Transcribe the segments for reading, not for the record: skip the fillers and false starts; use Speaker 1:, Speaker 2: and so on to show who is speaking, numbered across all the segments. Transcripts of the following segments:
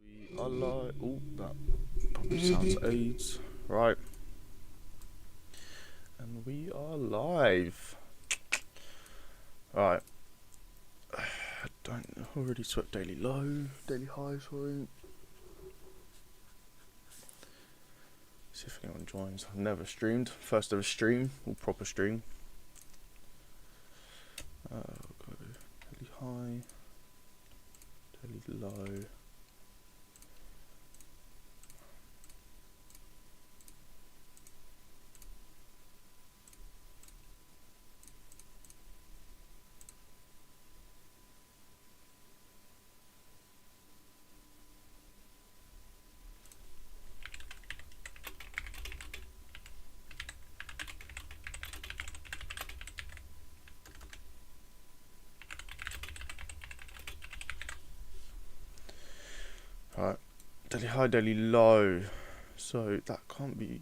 Speaker 1: We are live. Oh, that probably sounds AIDS. Right. And we are live. Right. Don't already swept daily low, daily high, sorry. See if anyone joins. I've never streamed. First ever stream, or proper stream. Go daily high, daily low. Right. Daily high, daily low. So that can't be.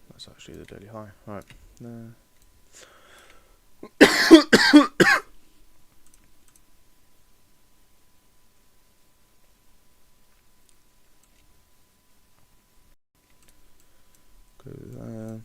Speaker 1: That's actually the daily high. Right. There. Go there.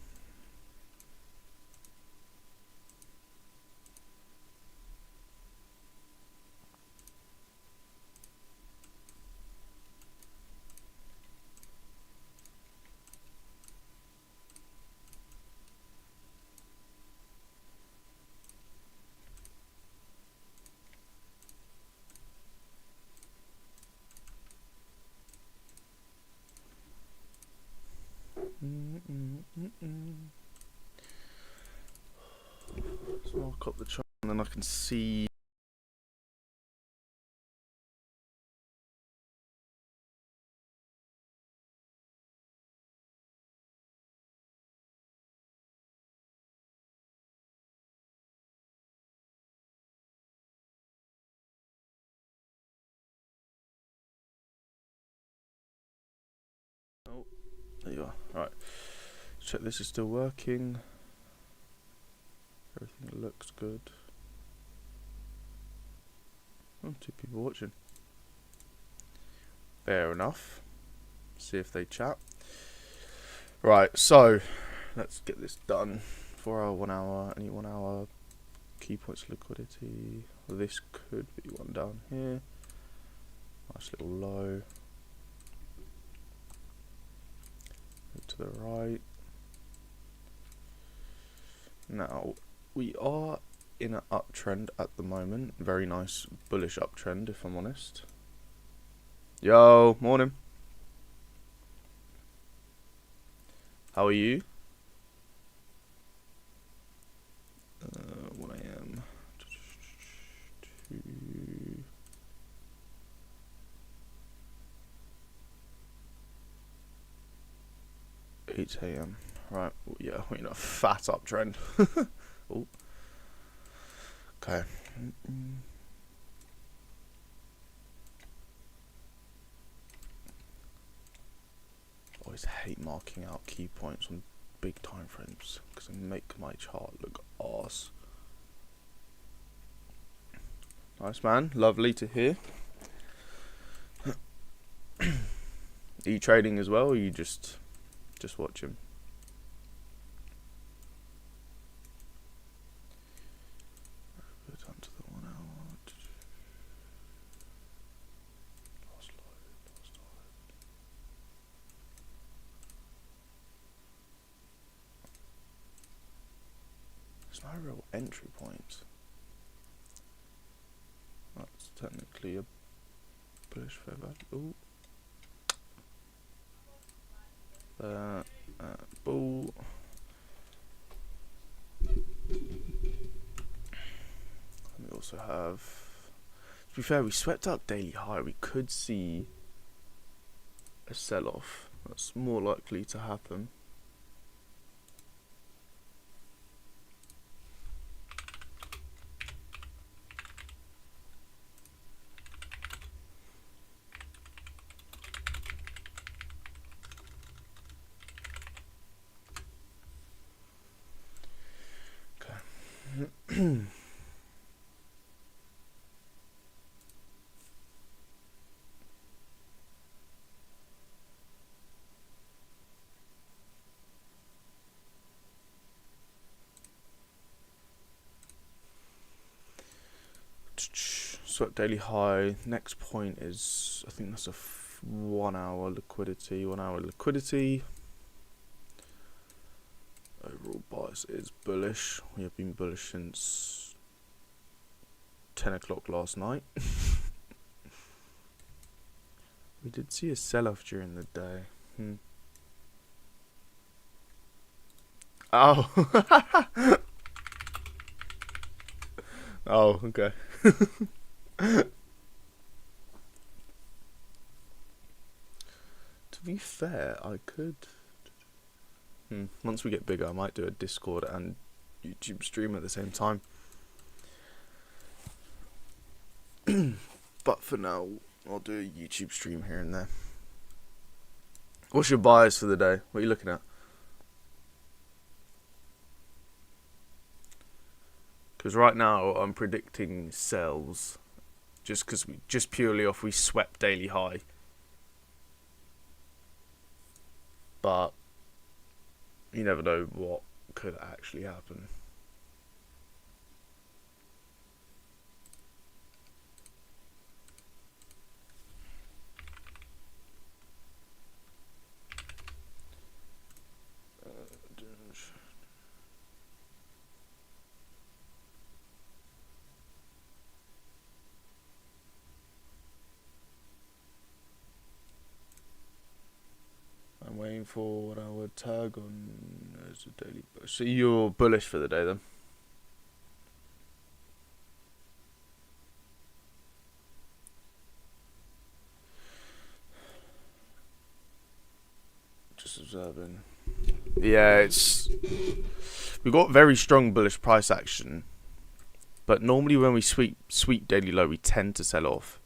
Speaker 1: So I'll cop the chart and then I can see. Oh, there you are. Right. Check this is still working. Everything looks good. Oh, 2 people watching. Fair enough. See if they chat. Right, so let's get this done. 4 hour, 1 hour, any 1 hour. Key points liquidity. This could be one down here. Nice little low. Move to the right. Now, we are in an uptrend at the moment. Very nice bullish uptrend, if I'm honest. Yo, morning. How are you? 1 a.m. 8 a.m. Right, well, yeah, we're in a fat uptrend. Oh. Okay. Always hate marking out key points on big time frames because they make my chart look arse. Nice, man, lovely to hear. Are you trading as well, or are you just watching? Go down to the 1 hour. Last low. There's no real entry point. That's technically a bullish fair value. Ooh. Bull. We also have, to be fair, we swept up daily high. We could see a sell-off. That's more likely to happen. Okay. swept daily high. Next point is, I think that's a 1 hour liquidity. 1 hour liquidity. Overall bias is bullish. We have been bullish since 10 o'clock last night. We did see a sell-off during the day. Oh. Oh, okay. To be fair, I could... Once we get bigger, I might do a Discord and YouTube stream at the same time. But for now, I'll do a YouTube stream here and there. What's your bias for the day? What are you looking at? Because right now, I'm predicting sells. Just purely off we swept daily high. But you never know what could actually happen. I'm waiting for what I would tag on as a daily. So you're bullish for the day then? Just observing. Yeah, we got very strong bullish price action, but normally when we sweep daily low, we tend to sell off,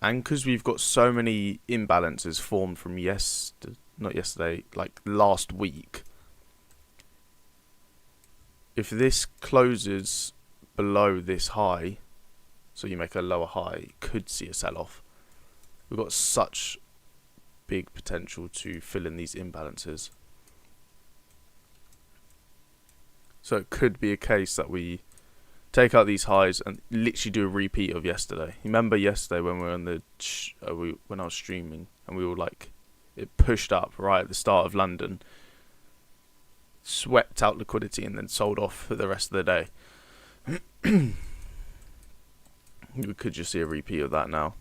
Speaker 1: and because we've got so many imbalances formed from not yesterday, like last week. If this closes below this high, so you make a lower high, you could see a sell-off. We've got such big potential to fill in these imbalances. So it could be a case that we take out these highs and literally do a repeat of yesterday. Remember yesterday when we were on the when I was streaming and we were like, it pushed up right at the start of London, swept out liquidity and then sold off for the rest of the day. We could just see a repeat of that now.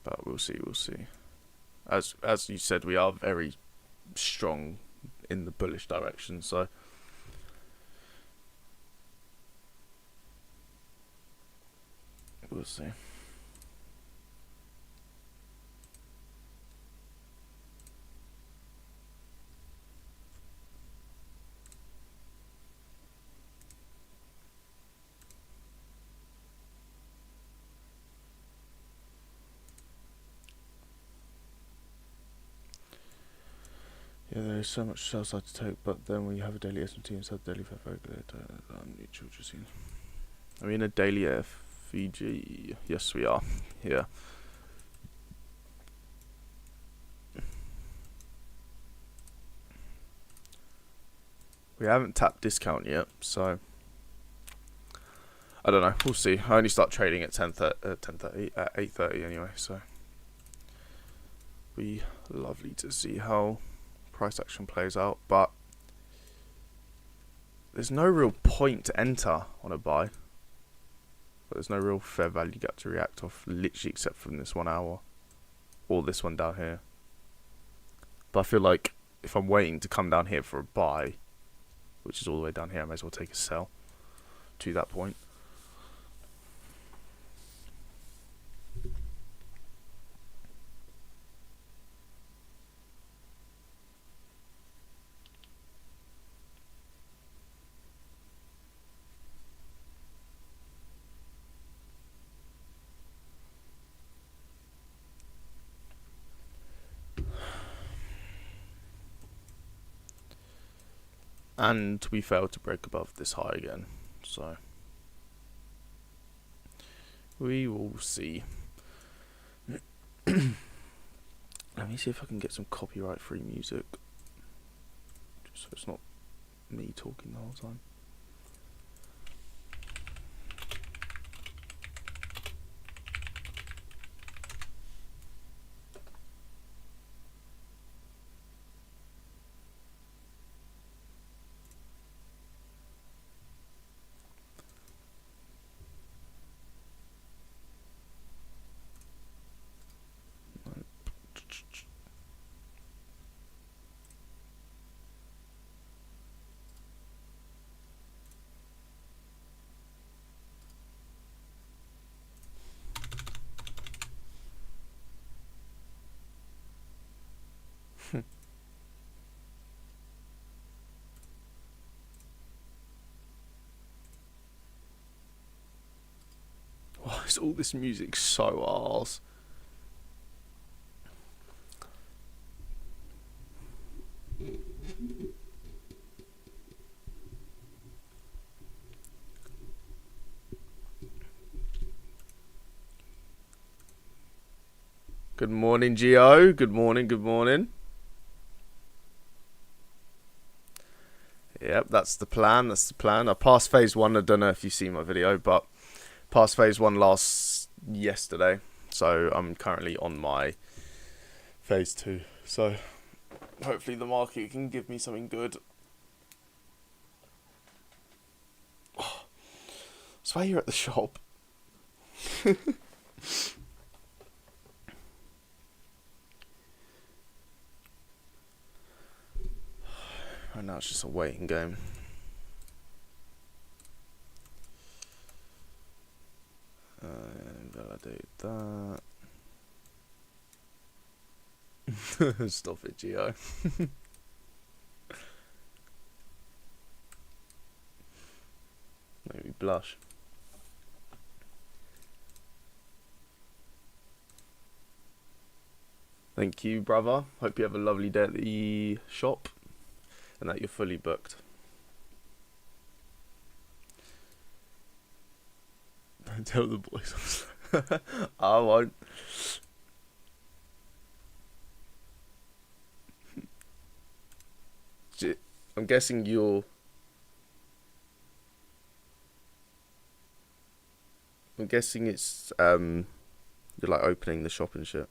Speaker 1: But we'll see. As you said, we are very strong in the bullish direction, so we'll see. Yeah, there is so much sell side to take, but then we have a daily S&T inside the daily fair value neutral just seen. Are we in a daily FVG? Yes, we are. Yeah. We haven't tapped discount yet, so I don't know. We'll see. I only start trading at 8:30 anyway, so be lovely to see how price action plays out, but there's no real point to enter on a buy. But there's no real fair value gap to react off, literally except from this 1 hour or this one down here. But I feel like if I'm waiting to come down here for a buy, which is all the way down here, I may as well take a sell to that point. And we failed to break above this high again, so we will see. Let me see if I can get some copyright-free music. Just so it's not me talking the whole time. Why is all this music so arse? Good morning, Gio. Good morning, good morning. Yep, that's the plan, that's the plan. I passed phase 1, I don't know if you've seen my video, but passed phase 1 yesterday. So I'm currently on my phase 2. So hopefully the market can give me something good. Oh, I swear you're at the shop. Right now it's just a waiting game. Validate that. Stop it, Gio. Make me blush. Thank you, brother. Hope you have a lovely day at the shop and that you're fully booked. Don't tell the boys. I won't. I'm guessing you're... I'm guessing it's, you're like opening the shop and shit.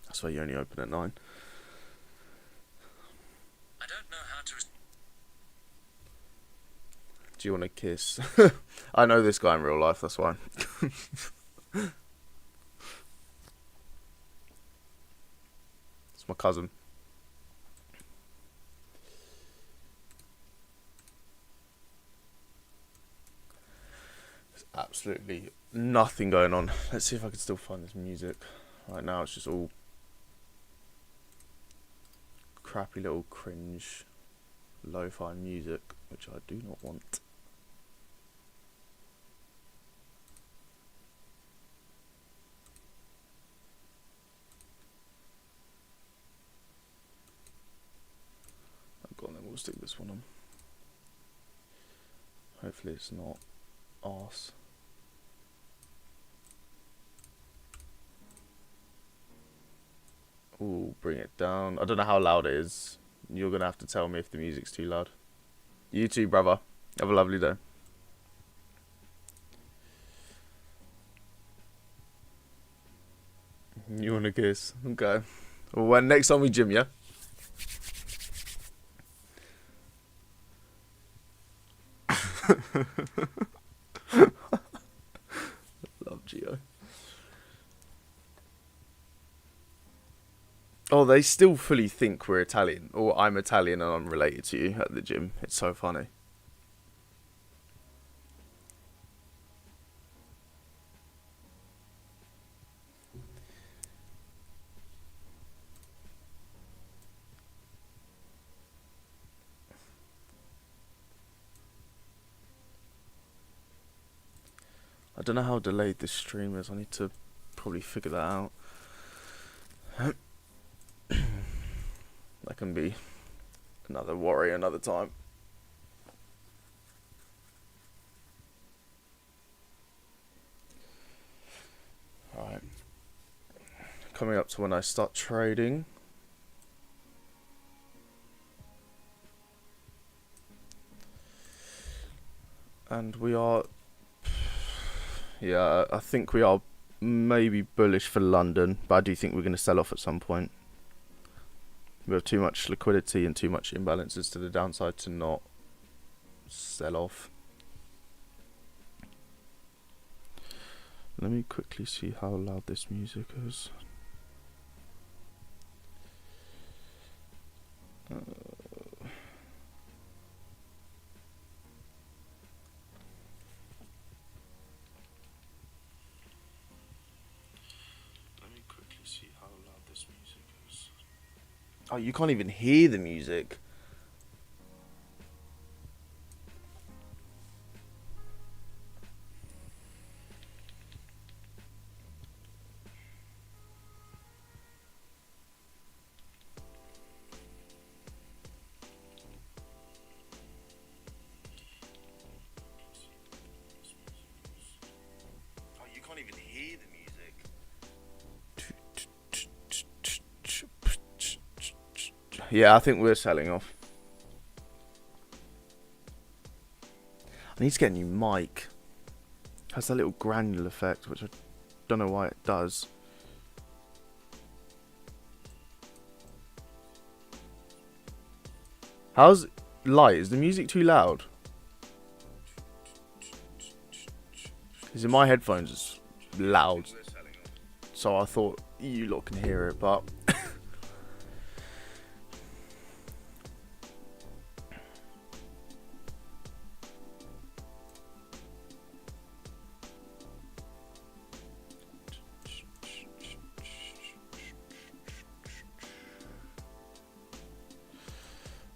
Speaker 1: That's why you only open at 9.
Speaker 2: I don't know how to...
Speaker 1: Do you want a kiss? I know this guy in real life, that's why. It's my cousin. There's absolutely nothing going on. Let's see if I can still find this music. Right now it's just all crappy little cringe lo-fi music, which I do not want. Go on then, we'll stick this one on. Hopefully it's not arse. Ooh, bring it down. I don't know how loud it is. You're gonna have to tell me if the music's too loud. You too, brother. Have a lovely day. You want a kiss? Okay. Well, when next time we gym, yeah? Love Gio. Oh, they still fully think we're Italian, or I'm Italian and I'm related to you at the gym. It's so funny. I don't know how delayed this stream is. I need to probably figure that out. That can be another worry another time. Alright. coming up to when I start trading. And we are, yeah, I think we are maybe bullish for London, but I do think we're going to sell off at some point. We have too much liquidity and too much imbalances to the downside to not sell off. Let me quickly see how loud this music is. Let me quickly see how loud this music is. Oh, you can't even hear the music. Can't even hear the music. Yeah, I think we're selling off. I need to get a new mic. It has that little granular effect, which I don't know why it does. How's light? Is the music too loud? Because in my headphones it's loud, so I thought you lot can hear it, but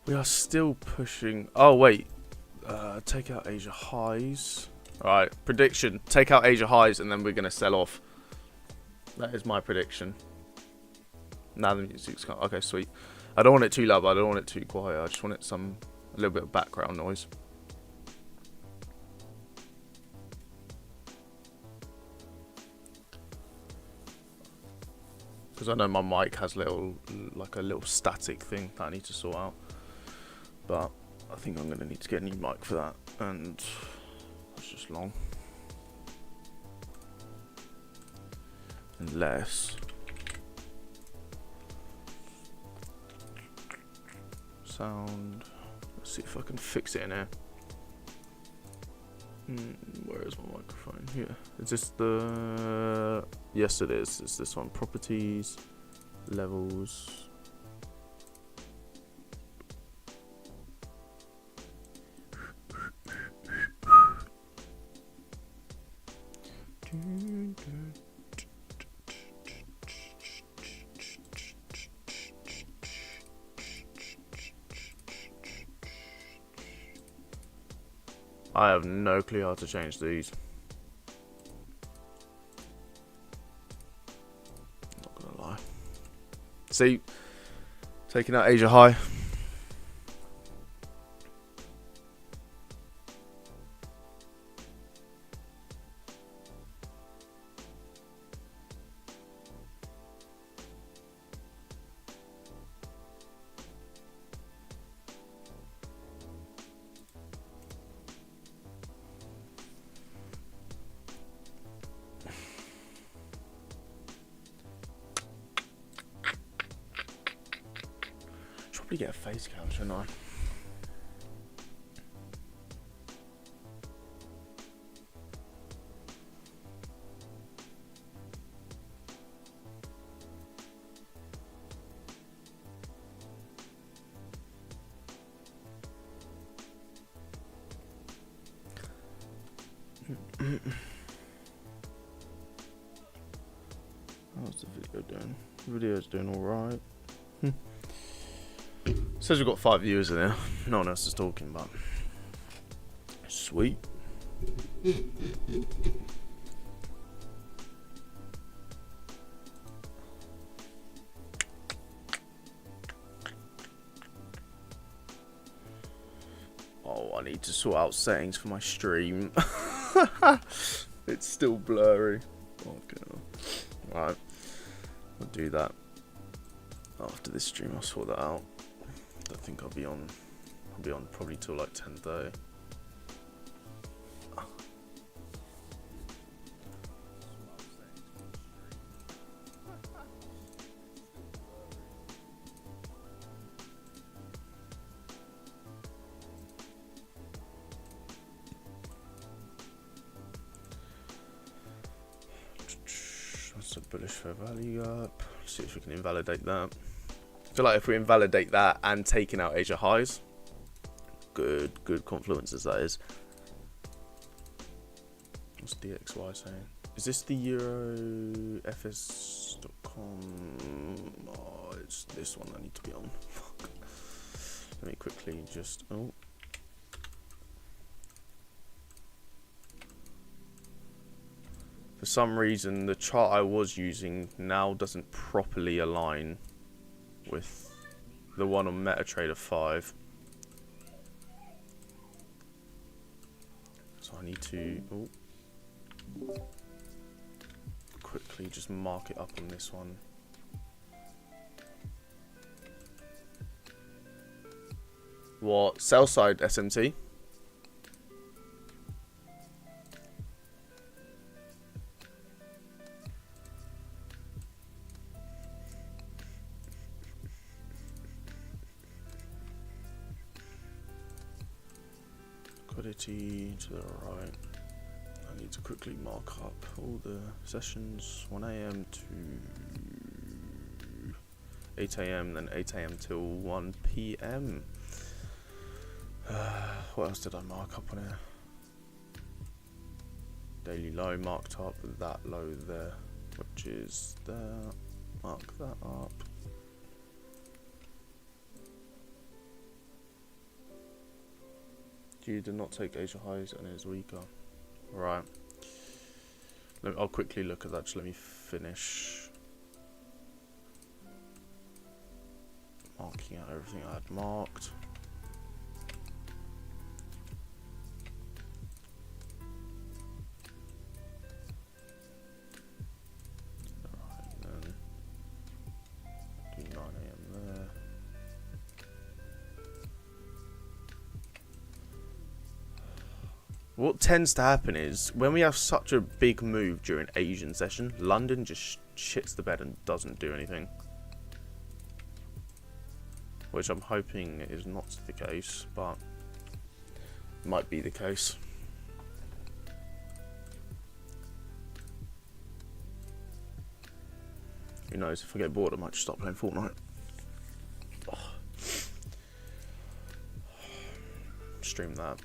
Speaker 1: we are still pushing. Oh wait, take out Asia highs. Alright, prediction. Take out Asia highs and then we're going to sell off. That is my prediction. Now the music's gone. Okay, sweet. I don't want it too loud, but I don't want it too quiet. I just want it a little bit of background noise. Because I know my mic has a little static thing that I need to sort out. But I think I'm going to need to get a new mic for that. And it's just long. Unless sound. Let's see if I can fix it in here. Where is my microphone? Here. Is this the? Yes, it is. It's this one. Properties, levels. I have no clue how to change these. Not gonna lie. See, taking out Asia high. Probably get a face cam, shouldn't I? How's the video doing? The video's doing alright. Says we've got 5 viewers in there. No one else is talking, but sweet. Oh, I need to sort out settings for my stream. It's still blurry. Okay. Right. I'll do that after this stream. I'll sort that out. I think I'll be on probably till like 10:30. That's a bullish fair value up. Let's see if we can invalidate that. I feel like if we invalidate that and taking out Asia highs, good confluences that is. What's DXY saying? Is this the Euro FS.com? Oh, it's this one I need to be on. Fuck. Let me quickly just. Oh. For some reason, the chart I was using now doesn't properly align with the one on MetaTrader 5. So I need to quickly just mark it up on this one. What? Sell side SMT? Liquidity to the right. I need to quickly mark up all the sessions. 1 AM to 8 AM, then 8 AM till 1 PM. What else did I mark up on here? Daily low marked up, that low there, which is there. Mark that up. You did not take Asia highs and it is weaker. Right. I'll quickly look at that. Just let me finish marking out everything I had marked. Alright, then do 9 AM there. What tends to happen is when we have such a big move during Asian session, London just shits the bed and doesn't do anything. Which I'm hoping is not the case, but might be the case. Who knows, if I get bored I might just stop playing Fortnite. Oh. Stream that.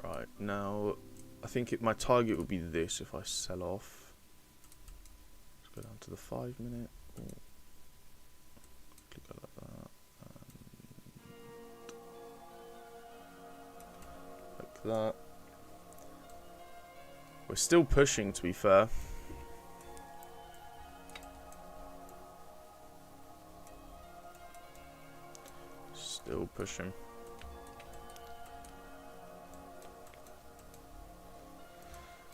Speaker 1: Right, now I think my target would be this if I sell off. Let's go down to the 5 minute. Click go like that. Like that. We're still pushing, to be fair. Still pushing.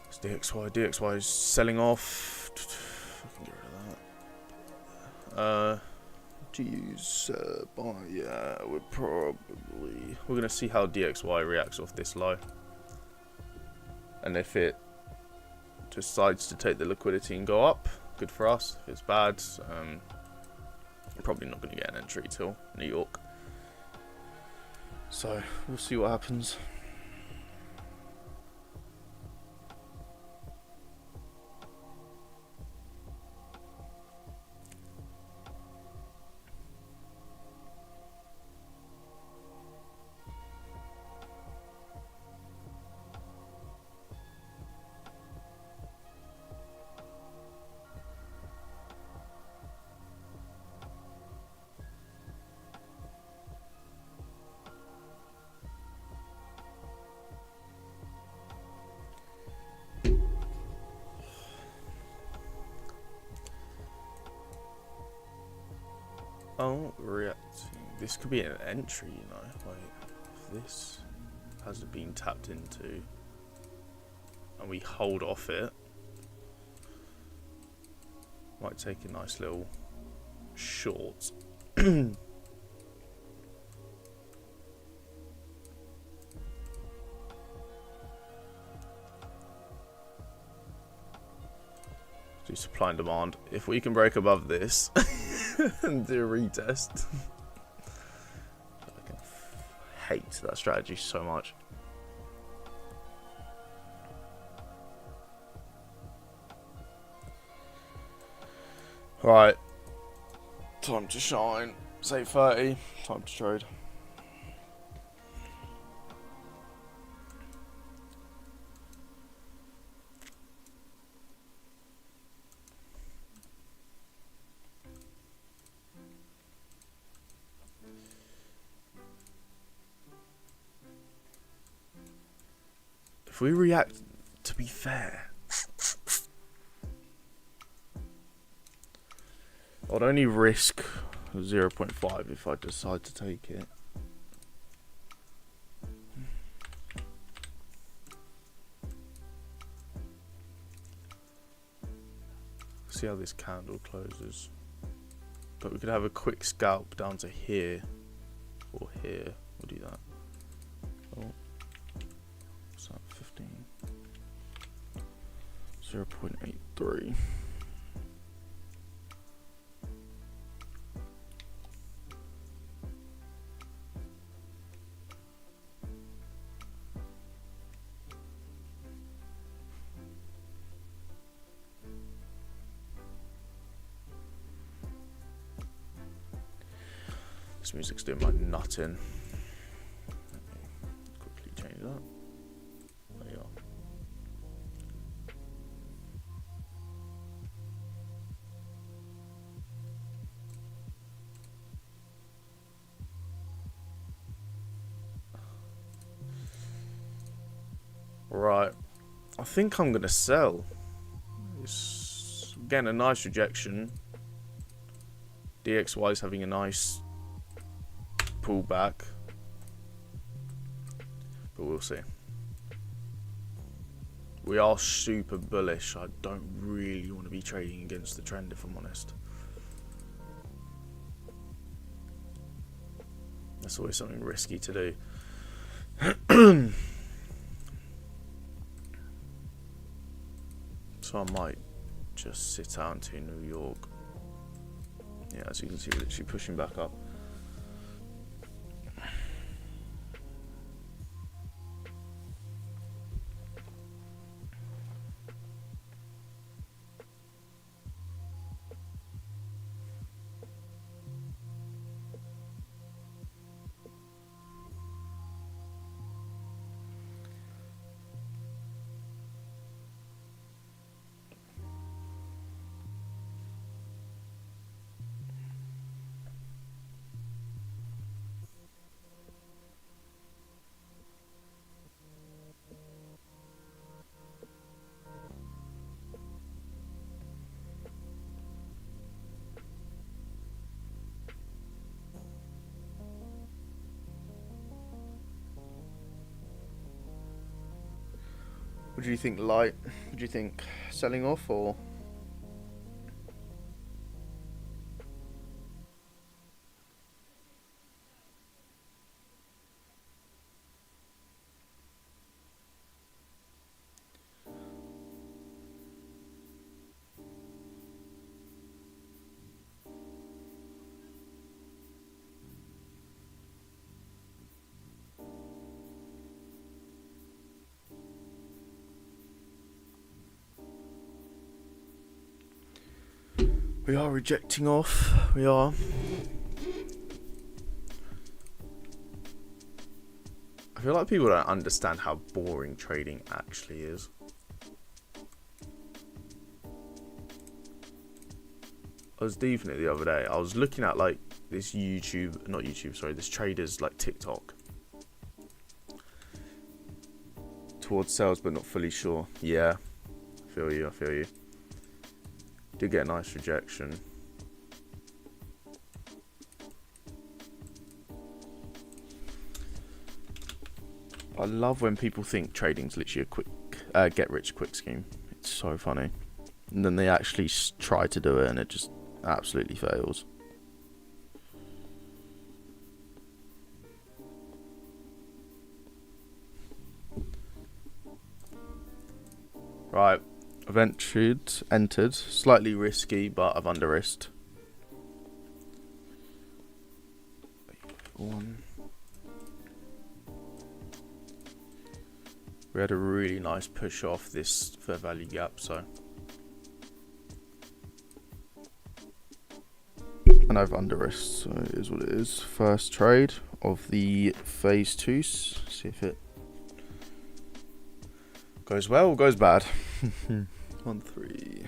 Speaker 1: It's DXY is selling off. I can get rid of that. To use buy, yeah, we're gonna see how DXY reacts off this low. And if it decides to take the liquidity and go up, good for us. If it's bad, I'm probably not gonna get an entry till New York. So we'll see what happens. reacting. This could be an entry, you know. Wait, if this hasn't been tapped into and we hold off it, might take a nice little short. Do supply and demand. If we can break above this and do a retest. I hate that strategy so much. Right. Time to shine. It's 8:30. Time to trade. If we react, to be fair, I'd only risk 0.5 if I decide to take it. See how this candle closes. But we could have a quick scalp down to here or here. We'll do that. Oh. 15, 0.83. This music's doing my nut in. Let me quickly change that. There you are. Right, I think I'm gonna sell. It's again a nice rejection. DXY is having a nice pullback, but we'll see. We are super bullish. I don't really want to be trading against the trend, if I'm honest. That's always something risky to do. So I might just sit down to New York. Yeah, as you can see, we're literally pushing back up. What do you think, Light? What do you think, selling off or? We are rejecting off. We are. I feel like people don't understand how boring trading actually is. I was deep in it the other day. I was looking at like this this trader's like TikTok. Towards sales but not fully sure. Yeah. I feel you. Did get a nice rejection. I love when people think trading's literally a quick get rich quick scheme. It's so funny. And then they actually try to do it and it just absolutely fails. Right, LF.Trades entered. Slightly risky, but I've under-risked. We had a really nice push off this fair value gap, so. And I've under-risked, so it is what it is. First trade of the phase 2. See if it goes well or goes bad. 1, 3.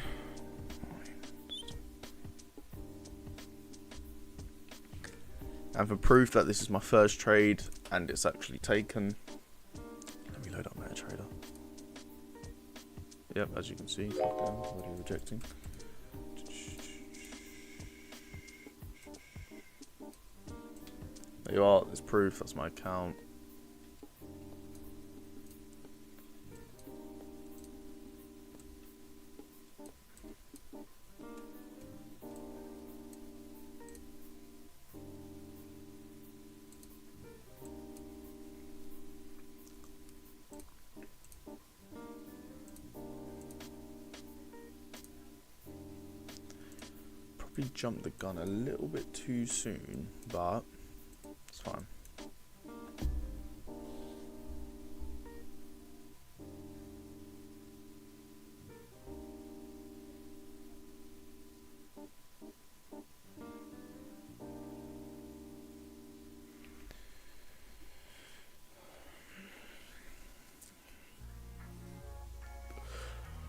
Speaker 1: And for proof that this is my first trade and it's actually taken, let me load up MetaTrader. Yep, as you can see, already rejecting. There you are, there's proof, that's my account. Probably jumped the gun a little bit too soon, but it's fine.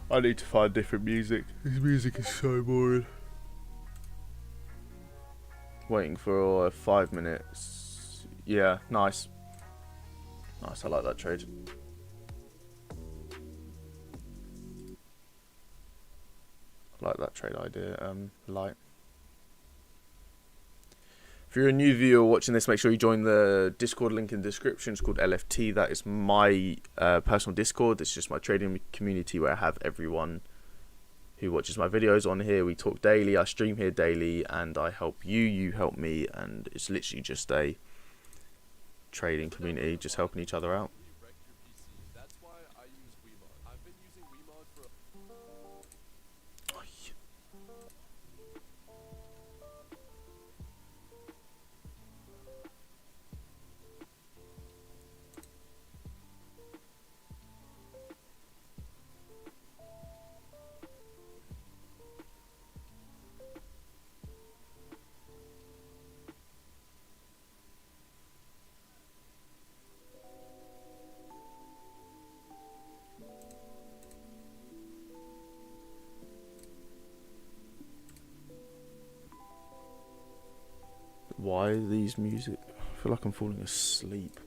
Speaker 1: I need to find different music. This music is so boring. Waiting for 5 minutes. Yeah, nice. Nice, I like that trade. I like that trade idea, light. If you're a new viewer watching this, make sure you join the Discord link in the description. It's called LF.T. That is my personal Discord. It's just my trading community where I have everyone who watches my videos on here. We talk daily, I stream here daily, and I help you, you help me, and it's literally just a trading community, just helping each other out. Why these music? I feel like I'm falling asleep.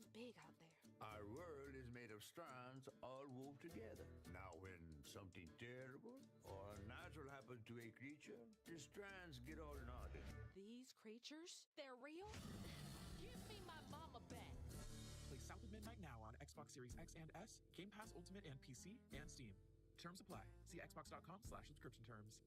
Speaker 2: something big out there.
Speaker 3: Our world is made of strands all wove together. Now, when something terrible or unnatural happens to a creature, the strands get all knotted.
Speaker 2: These creatures? They're real? Give me my mama back.
Speaker 4: Play South of Midnight now on Xbox Series X and S, Game Pass Ultimate and PC, and Steam. Terms apply. See xbox.com/subscription terms.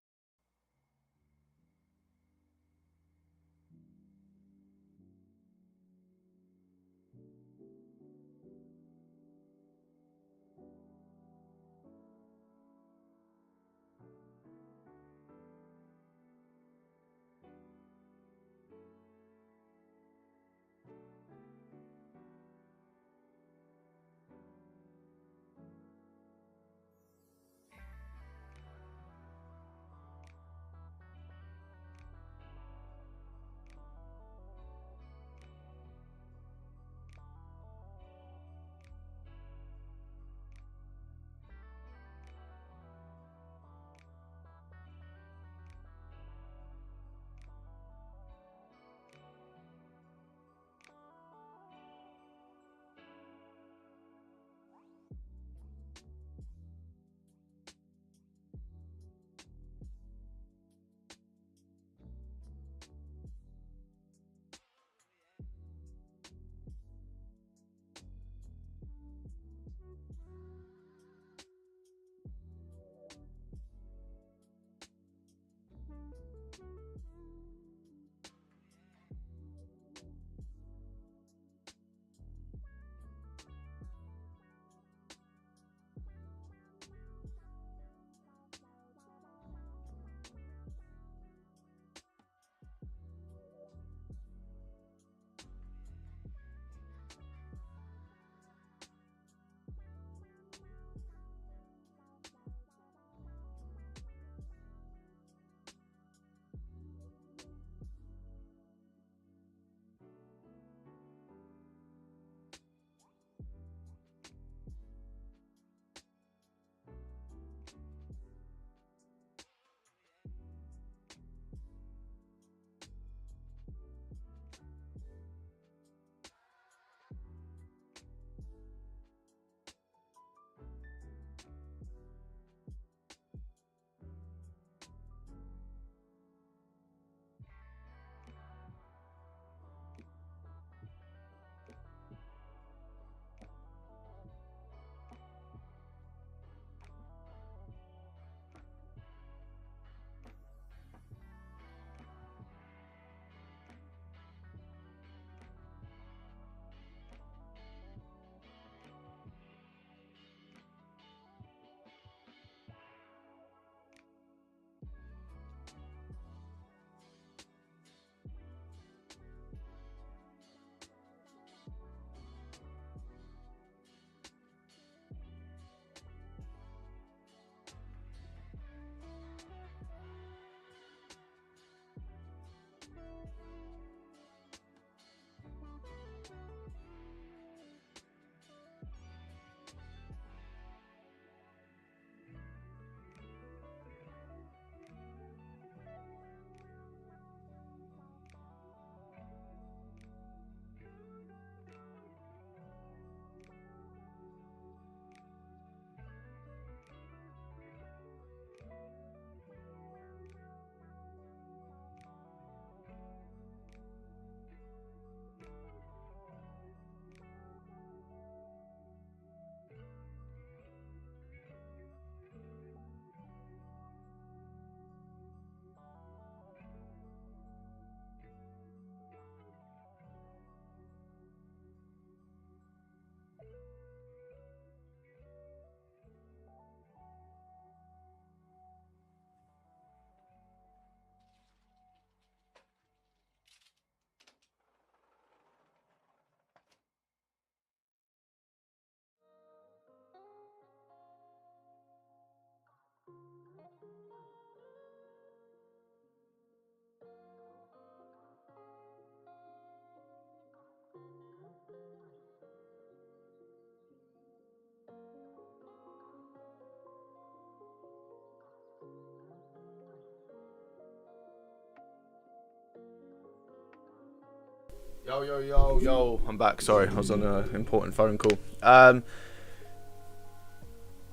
Speaker 1: Yo, I'm back. Sorry, I was on an important phone call.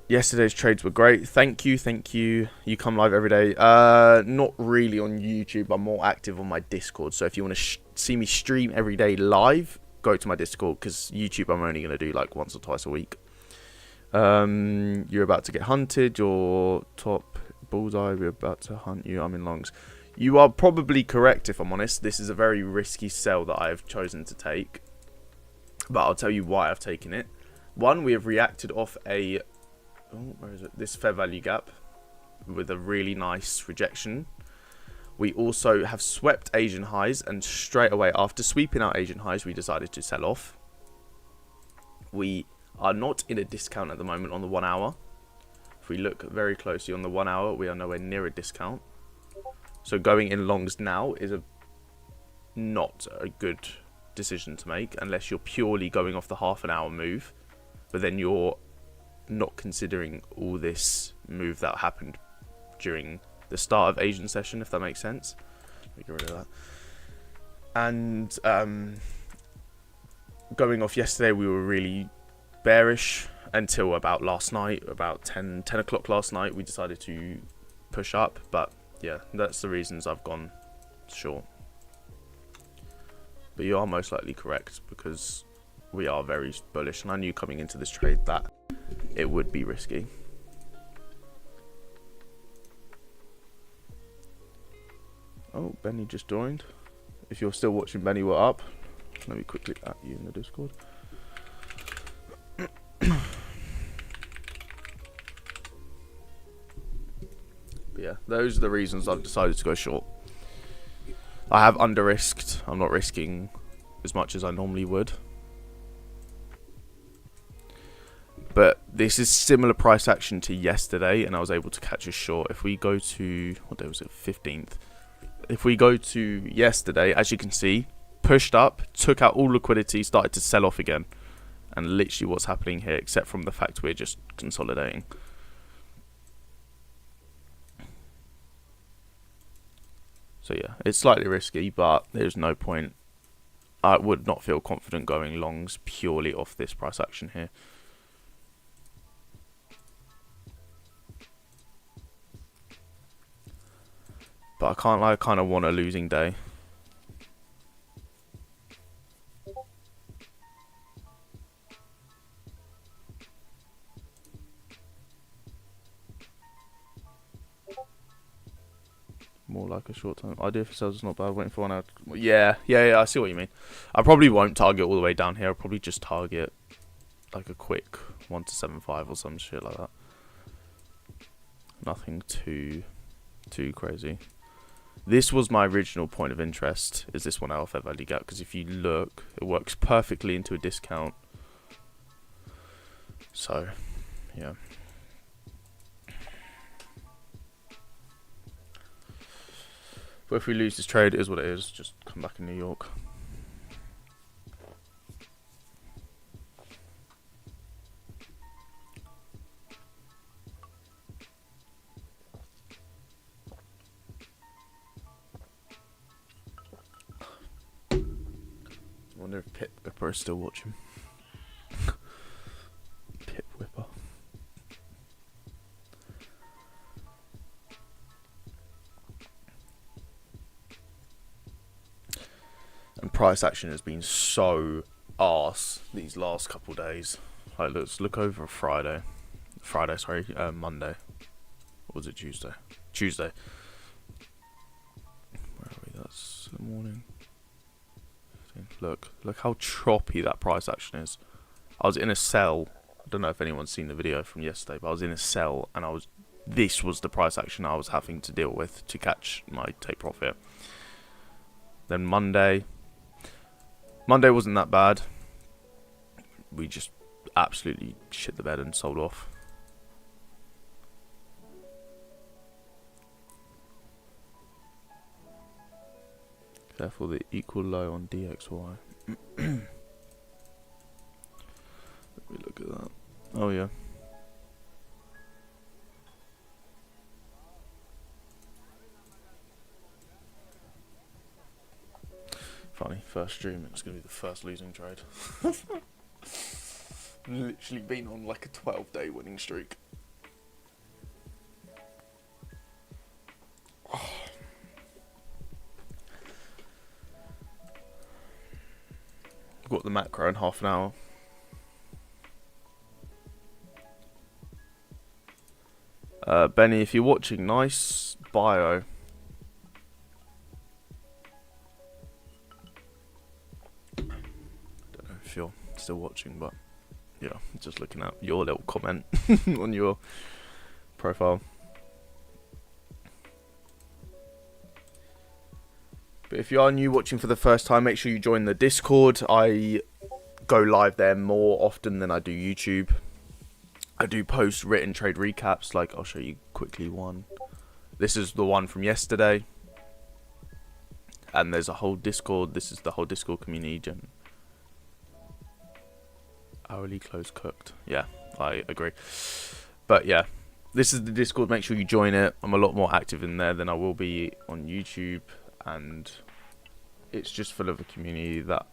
Speaker 1: Yesterday's trades were great. Thank you. You come live every day. Not really on YouTube. I'm more active on my Discord. So if you want to see me stream every day live, go to my Discord, because YouTube I'm only going to do like once or twice a week. You're about to get hunted. Your top bullseye. We're about to hunt you. I'm in longs. You are probably correct, if I'm honest. This is a very risky sell that I have chosen to take. But I'll tell you why I've taken it. One, we have reacted off a... Oh, where is it? This fair value gap with a really nice rejection. We also have swept Asian highs, and straight away after sweeping out Asian highs, we decided to sell off. We are not in a discount at the moment on the 1 hour. If we look very closely on the 1 hour, we are nowhere near a discount. So going in longs now is not a good decision to make unless you're purely going off the half an hour move, but then you're not considering all this move that happened during the start of Asian session, if that makes sense. Let me get rid of that. And going off yesterday, we were really bearish until about last night, about 10 o'clock last night. We decided to push up, but yeah, that's the reasons I've gone short. But you are most likely correct, because we are very bullish, and I knew coming into this trade that it would be risky. Oh, Benny just joined. If you're still watching, Benny, we're up. Let me quickly add you in the Discord. But yeah, those are the reasons I've decided to go short. I have under-risked. I'm not risking as much as I normally would. But this is similar price action to yesterday, and I was able to catch a short. If we go to, what day was it, 15th. If we go to yesterday, as you can see, pushed up, took out all liquidity, started to sell off again. And literally what's happening here, except from the fact we're just consolidating. So yeah, it's slightly risky, but there's no point. I would not feel confident going longs purely off this price action here. But I can't lie, I kind of want a losing day. More like a short term idea for sales is not bad. Waiting for 1 hour. Yeah, I see what you mean. I probably won't target all the way down here. I'll probably just target like a quick 1 to 7.5 or some shit like that. Nothing too crazy. This was my original point of interest, is this 1 hour fair value gap, because if you look, it works perfectly into a discount. So, yeah. But if we lose this trade, it is what it is. Just come back in New York. I wonder if Pip Whipper is still watching. Pip Whipper. And price action has been so arse these last couple days. Like, let's look over Friday. Monday. Or was it Tuesday? Tuesday. Where are we? That's the morning. Look how choppy that price action is. I was in a sell. I don't know if anyone's seen the video from yesterday, but I was in a sell, and this was the price action I was having to deal with to catch my take profit. Then Monday wasn't that bad. We just absolutely shit the bed and sold off. Therefore, the equal low on DXY. Let me look at that. Oh yeah. Funny. First stream, it's going to be the first losing trade. Literally been on like a 12-day winning streak. I've got the macro in half an hour. Benny, if you're watching, nice bio. Don't know if you're still watching, but yeah, just looking at your little comment on your profile. But if you are new watching for the first time, make sure you join the Discord. I go live there more often than I do YouTube. I do post written trade recaps, like I'll show you quickly one. This is the one from yesterday. And there's a whole Discord. This is the whole Discord community. Hourly close cooked. Yeah, I agree. But yeah, this is the Discord. Make sure you join it. I'm a lot more active in there than I will be on YouTube. And it's just full of a community that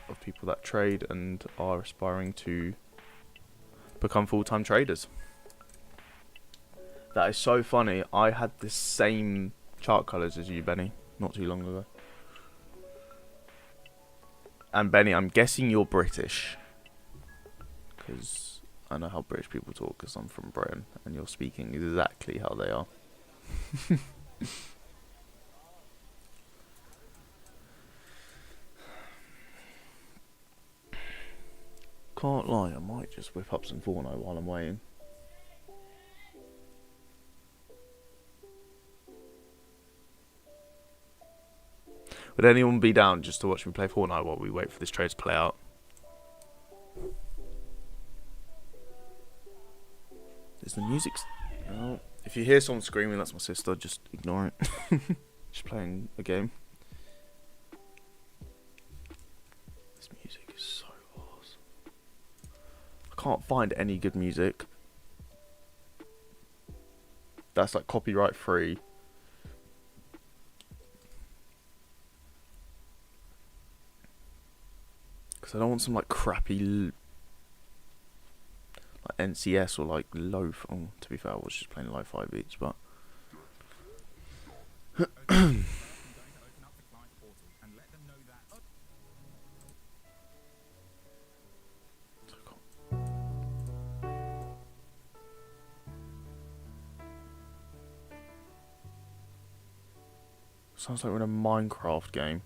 Speaker 1: of people that trade and are aspiring to become full-time traders. That is so funny. I had the same chart colours as you, Benny, not too long ago. And Benny, I'm guessing you're British, because I know how British people talk, because I'm from Britain, and you're speaking exactly how they are. Can't lie, I might just whip up some Fortnite while I'm waiting. Would anyone be down just to watch me play Fortnite while we wait for this trade to play out? Is the music... No. If you hear someone screaming, that's my sister. Just ignore it. She's playing a game. This music is so awesome. I can't find any good music that's like copyright free. Because I don't want some like crappy like NCS or like lo-fi. Oh, to be fair, I was just playing lo-fi beats, but sounds like we're in a Minecraft game.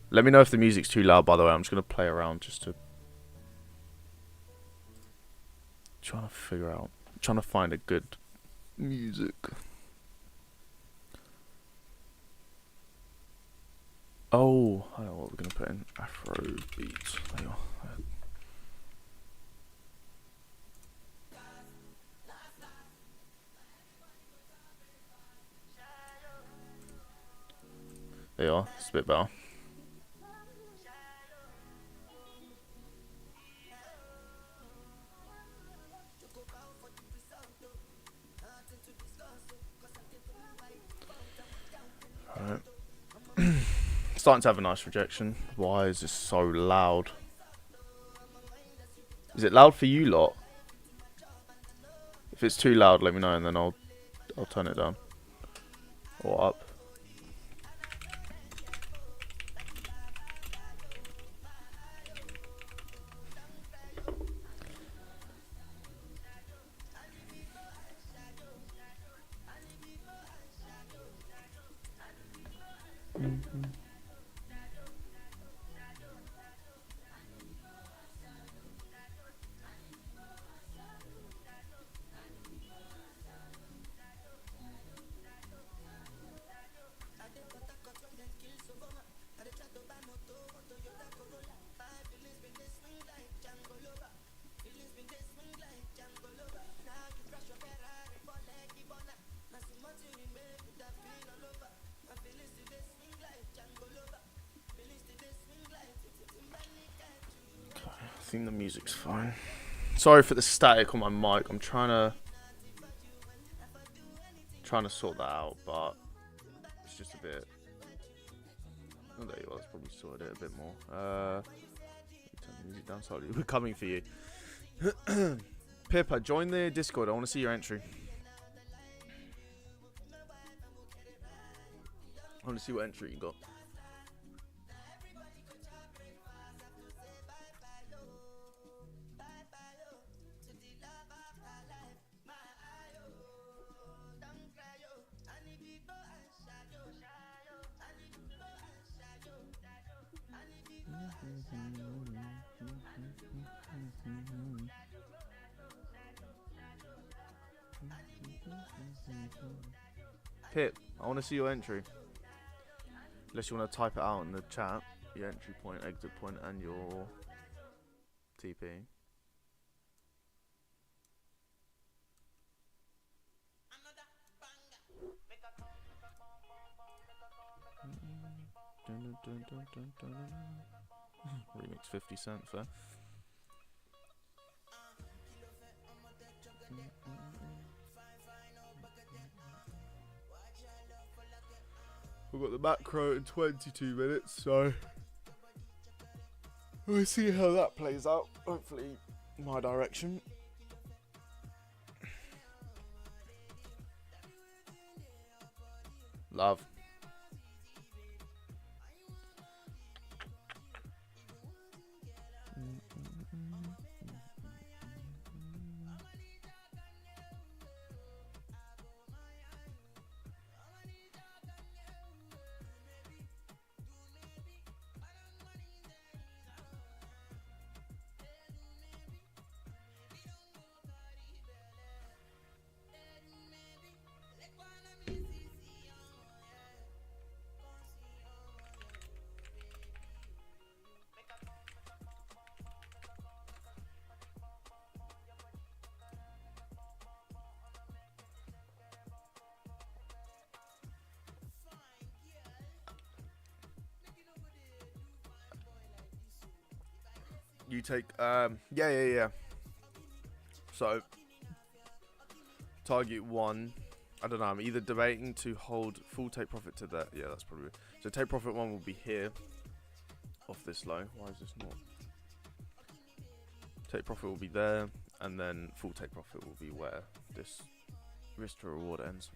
Speaker 1: Let me know if the music's too loud, by the way. I'm just going to play around just to... trying to figure out... trying to find a good music. Oh, I know what we're going to put in. Afro beats. There you are. There you are. It's a bit better. Alright. Starting to have a nice rejection. Why is this so loud? Is it loud for you lot? If it's too loud, let me know and then I'll turn it down. Or up. I think the music's fine. Sorry for the static on my mic. I'm trying to sort that out, but it's just a bit. Oh, there you are. That's probably sorted it a bit more. Turn the music down slightly. We're coming for you. Pippa, join the Discord. I want to see your entry. I want to see what entry you got. Pip, I want to see your entry. Unless you want to type it out in the chat. Your entry point, exit point, and your TP. Remix 50 Cent, fair. We've got the macro in 22 minutes, so we'll see how that plays out. Hopefully, my direction. Love. You take, yeah. So, target 1. I don't know, I'm either debating to hold full take profit to that. Yeah, that's probably. So, take profit 1 will be here. Off this low. Why is this not? Take profit will be there. And then full take profit will be where this risk to reward ends.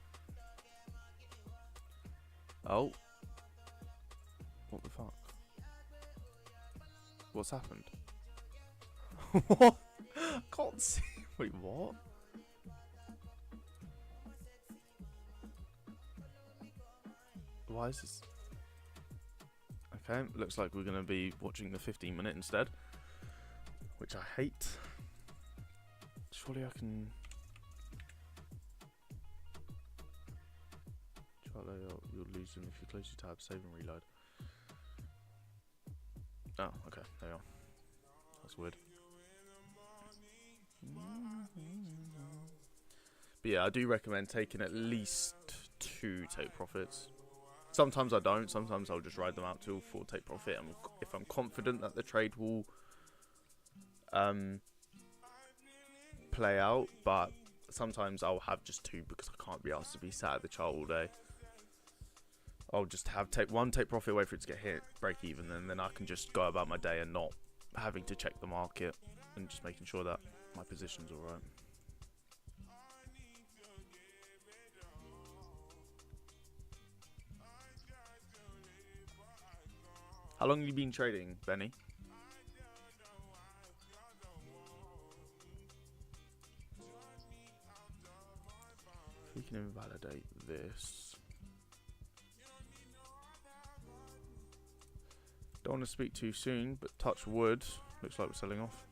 Speaker 1: Oh. What the fuck? What's happened? What? Can't see. Wait, what? Why is this? Okay, looks like we're going to be watching the 15-minute instead, which I hate. Surely I can. Charlie, you'll lose them if you close your tab, save and reload. Oh, okay, there you are. That's weird. But yeah, I do recommend taking at least 2 take profits. Sometimes I don't. Sometimes I'll just ride them out till full take profit. And if I'm confident that the trade will play out, but sometimes I'll have just 2 because I can't be asked to be sat at the chart all day. I'll just have take profit, wait for it to get hit, break even, and then I can just go about my day and not having to check the market and just making sure that my position's alright. How long have you been trading, Benny? If we can invalidate this. Don't want to speak too soon, but touch wood. Looks like we're selling off.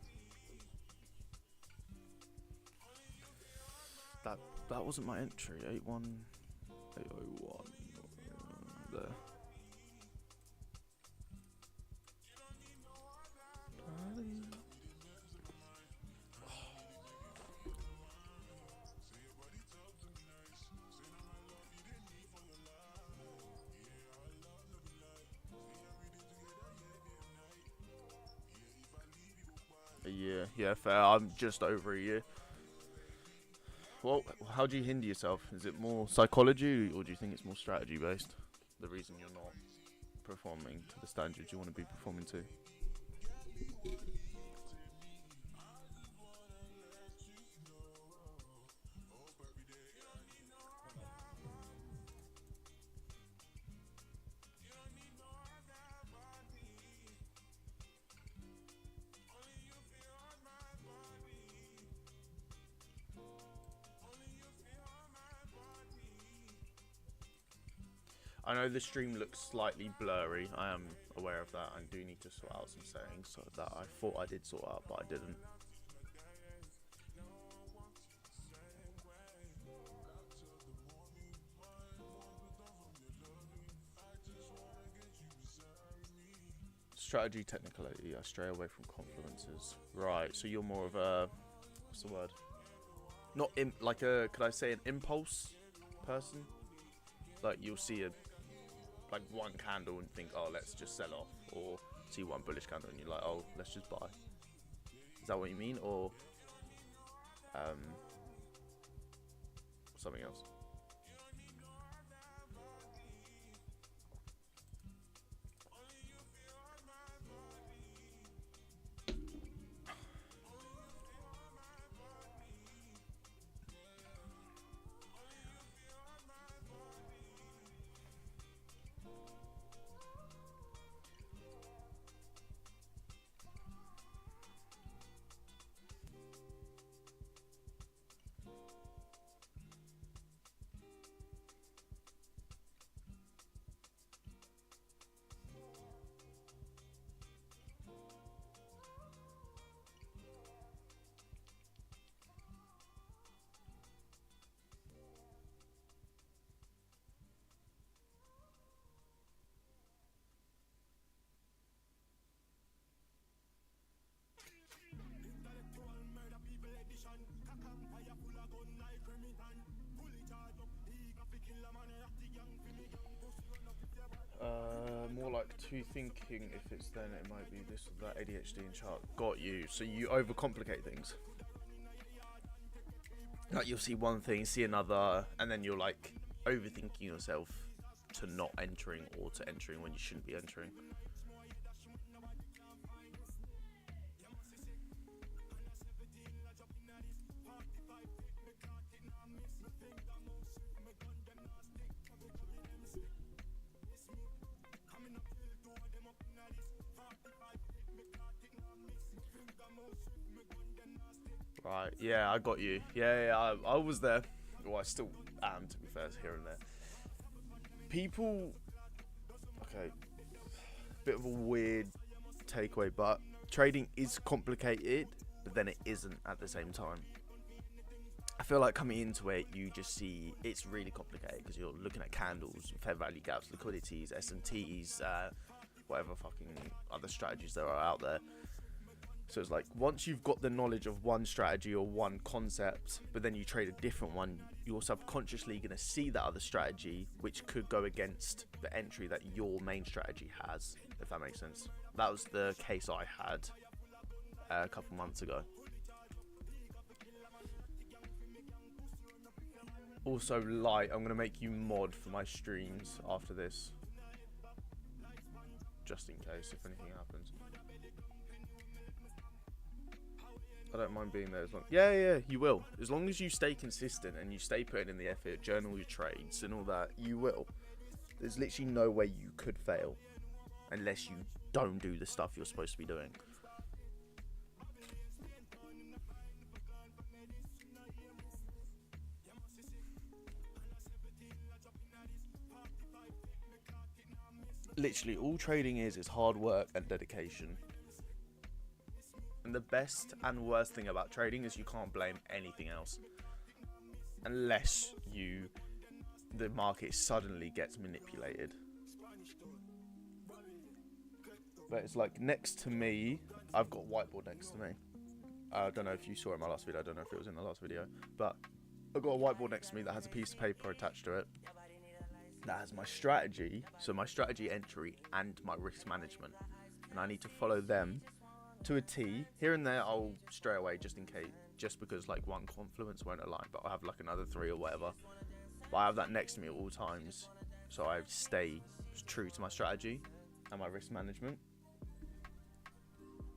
Speaker 1: That wasn't my entry. 81801. There. A year, yeah, fair. I'm just over a year. Well, how do you hinder yourself? Is it more psychology, or do you think it's more strategy based? The reason you're not performing to the standards you want to be performing to. I know the stream looks slightly blurry. I am aware of that. I do need to sort out some settings so that I thought I did sort out, but I didn't. Strategy, technicality. I stray away from confluences. Right. So you're more of a, what's the word? Not like a. Could I say an impulse person? Like you'll see a. Like one candle and think, oh, let's just sell off, or see one bullish candle and you're like, oh, let's just buy. Is that what you mean, or something else? More like two thinking. If it's then, it might be this or that. ADHD and chart. Got you. So you overcomplicate things. Like you'll see one thing, see another, and then you're like overthinking yourself to not entering or to entering when you shouldn't be entering. Right, yeah, I got you. Yeah, I was there. Well, I still am, to be fair, here and there. People, okay, bit of a weird takeaway, but trading is complicated, but then it isn't at the same time. I feel like coming into it, you just see it's really complicated because you're looking at candles, fair value gaps, liquidities, S&Ts, whatever fucking other strategies there are out there. So it's like once you've got the knowledge of one strategy or one concept, but then you trade a different one, you're subconsciously going to see that other strategy, which could go against the entry that your main strategy has, if that makes sense. That was the case I had a couple months ago. Also, Light, I'm going to make you mod for my streams after this, just in case if anything happens. I don't mind being there as long. Yeah, you will. As long as you stay consistent and you stay putting in the effort, journal your trades and all that, you will. There's literally no way you could fail unless you don't do the stuff you're supposed to be doing. Literally, all trading is hard work and dedication. And the best and worst thing about trading is you can't blame anything else. Unless the market suddenly gets manipulated. But it's like next to me, I've got a whiteboard next to me. I don't know if you saw it in my last video, I don't know if it was in the last video. But I've got a whiteboard next to me that has a piece of paper attached to it. That has my strategy, so my strategy entry and my risk management. And I need to follow them to a T. Here and there I'll stray away just in case, just because like one confluence won't align, but I'll have like another 3 or whatever. But I have that next to me at all times, so I stay true to my strategy. and my risk management.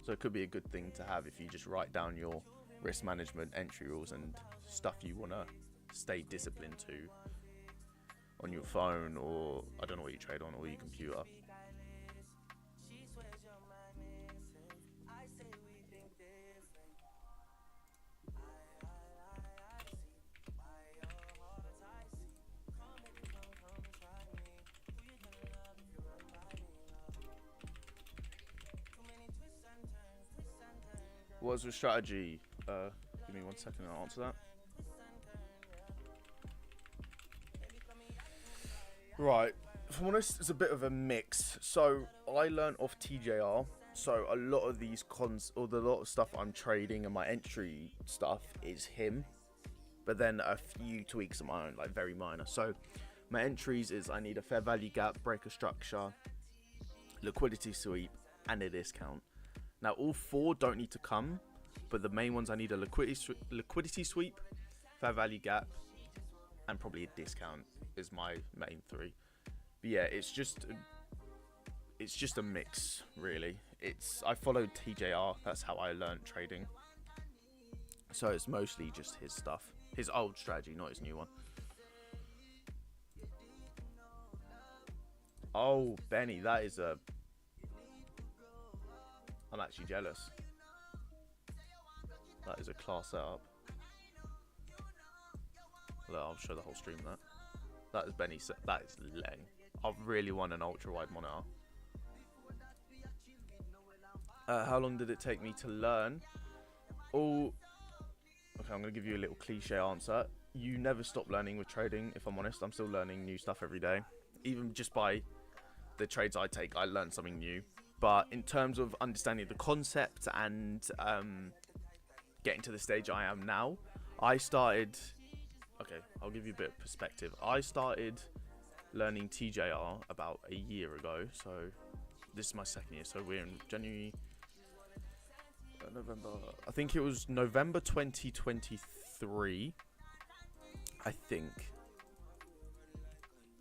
Speaker 1: So it could be a good thing to have if you just write down your risk management entry rules and stuff you want to stay disciplined to on your phone, or I don't know what you trade on, or your computer. What was your strategy? Give me 1 second and I'll answer that. Right, if I'm honest, it's a bit of a mix. So I learned off TJR. So a lot of these lot of stuff I'm trading and my entry stuff is him. But then a few tweaks of my own, like very minor. So my entries is I need a fair value gap, breaker structure, liquidity sweep, and a discount. Now all 4 don't need to come, but the main ones I need a liquidity sweep, fair value gap, and probably a discount is my main 3. But yeah, it's just a mix, really. I followed TJR. That's how I learned trading. So it's mostly just his stuff, his old strategy, not his new one. Oh, Benny, that is a. I'm actually jealous. That is a class setup. Look, I'll show the whole stream that. That is Benny. That is Leng. I really want an ultra wide monitor. How long did it take me to learn? Oh, okay. I'm gonna give you a little cliche answer. You never stop learning with trading. If I'm honest, I'm still learning new stuff every day. Even just by the trades I take, I learn something new. But in terms of understanding the concept and getting to the stage I am now, I started. Okay, I'll give you a bit of perspective. I started learning TJR about a year ago, so this is my 2nd year. So we're in January, November. I think it was November 2023. I think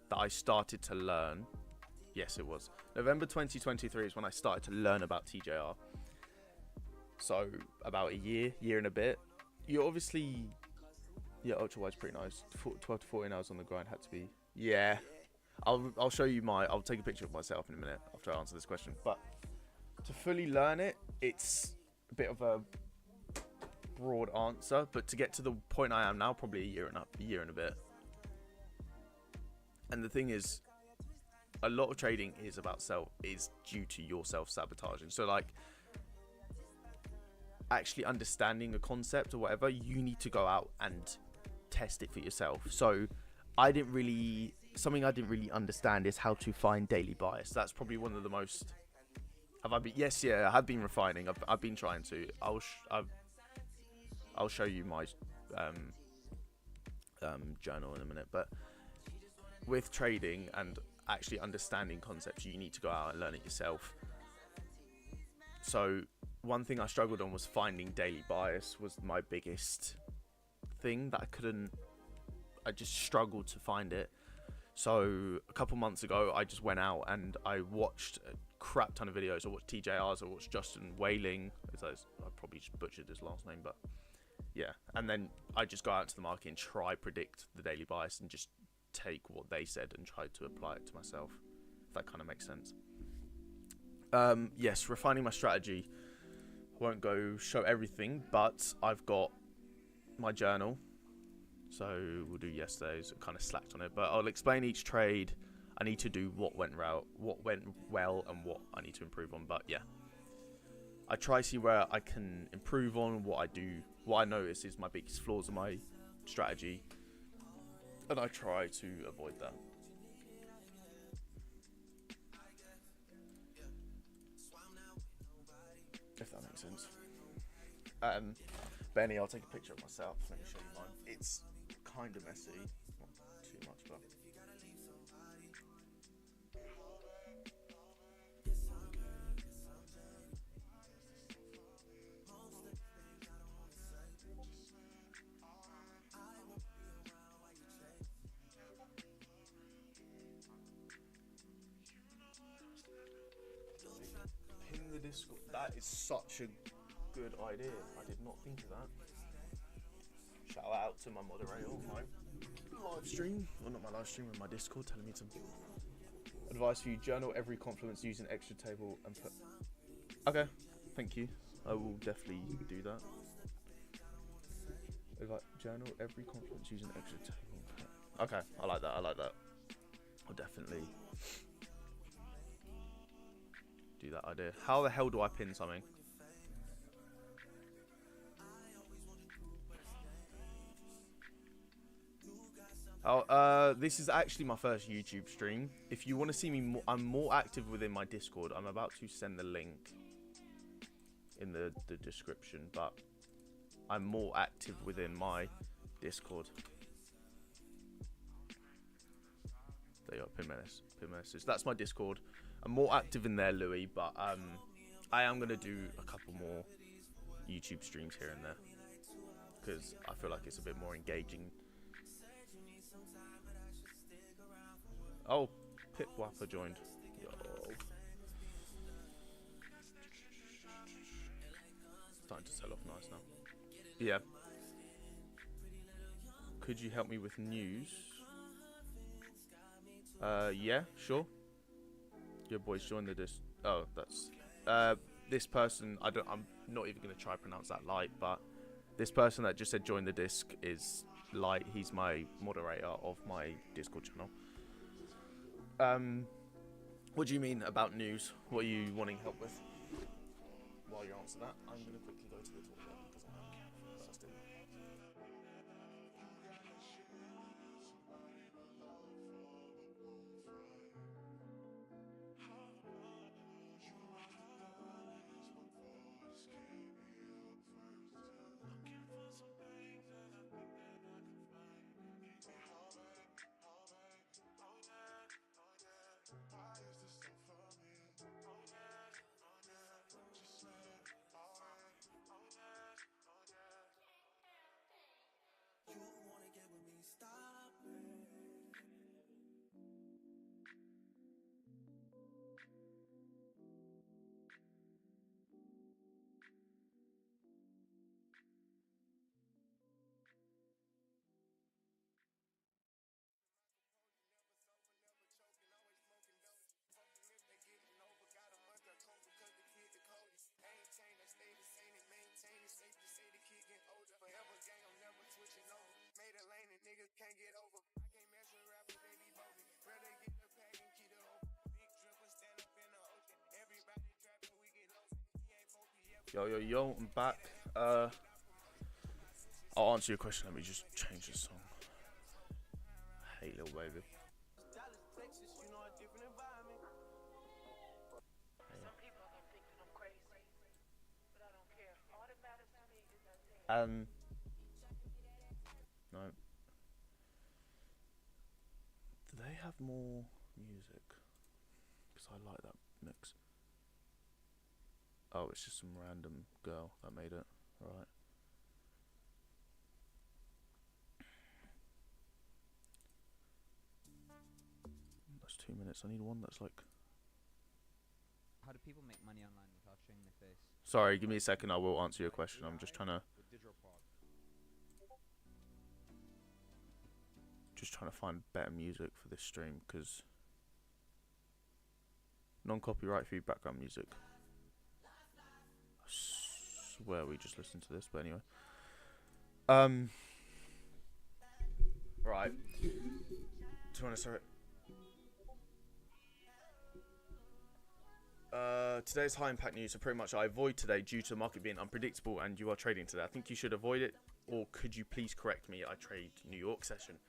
Speaker 1: that I started to learn. Yes, it was November 2023 is when I started to learn about TJR. So about a year and a bit. You obviously. Yeah, ultra wide's pretty nice. 12 to 14 hours on the grind had to be. Yeah, I'll show you I'll take a picture of myself in a minute after I answer this question. But to fully learn it, it's a bit of a broad answer. But to get to the point I am now, probably a year and a bit. And the thing is, a lot of trading is due to your self-sabotaging. So like, actually understanding a concept or whatever, you need to go out and test it for yourself. So something I didn't really understand is how to find daily bias. That's probably one of the most. I have been refining. I've been trying to. I'll show you my journal in a minute. But with trading and actually understanding concepts, you need to go out and learn it yourself. So one thing I struggled on was finding daily bias was my biggest thing that I just struggled to find it. So a couple months ago, I just went out and I watched a crap ton of videos. I watched TJRs, I watched Justin Whaling. I probably just butchered his last name, but yeah. And then I just go out to the market and try predict the daily bias and just take what they said and try to apply it to myself. If that kind of makes sense. Yes, refining my strategy. I won't go show everything, but I've got my journal. So we'll do yesterday's. I kind of slacked on it, but I'll explain each trade. I need to do what went well, and what I need to improve on. But yeah, I try to see where I can improve on what I do. What I notice is my biggest flaws in my strategy, and I try to avoid that. If that makes sense. Benny, I'll take a picture of myself. Let me show you mine. It's kind of messy. Not too much, but. Discord. That is such a good idea. I did not think of that. Shout out to my moderator on my live stream. Well, not my live stream, but my Discord, telling me to advice for you: journal every confluence using extra table and put. Okay, thank you. I will definitely do that. Journal every confluence using extra table. Okay, I like that. I like that. I'll definitely do that idea. How the hell do I pin something? Oh, this is actually my first YouTube stream. If you want to see me more, I'm more active within my Discord. I'm about to send the link in the description, but I'm more active within my Discord. There you go, Pin Menace. That's my Discord. I'm more active in there, Louis, but I am going to do a couple more YouTube streams here and there because I feel like it's a bit more engaging. Oh, Pip Wapper joined. Yo. Starting to sell off nice now. Yeah. Could you help me with news? Yeah, sure. Your boys joined the disc. Oh, that's this person. I'm not even gonna try to pronounce that light, but this person that just said join the disc is Light. He's my moderator of my Discord channel. What do you mean about news? What are you wanting help with? While you answer that, I'm gonna quickly go to the toilet because I'm thirsty. Yo, I'm back. I'll answer your question. Let me just change the song. Hey, little baby. No. Do they have more music? Because I like that mix. Oh, it's just some random girl that made it. Right. That's 2 minutes. I need one that's like...
Speaker 5: How do people make money online without showing their face?
Speaker 1: Sorry, give me a second. I will answer your question. I'm just trying to... find better music for this stream, because... Non-copyright free background music. I swear we just listened to this, but anyway. Right. Do you want to start? Today's high impact news, so pretty much I avoid today due to the market being unpredictable and you are trading today. I think you should avoid it, or could you please correct me? I trade New York session.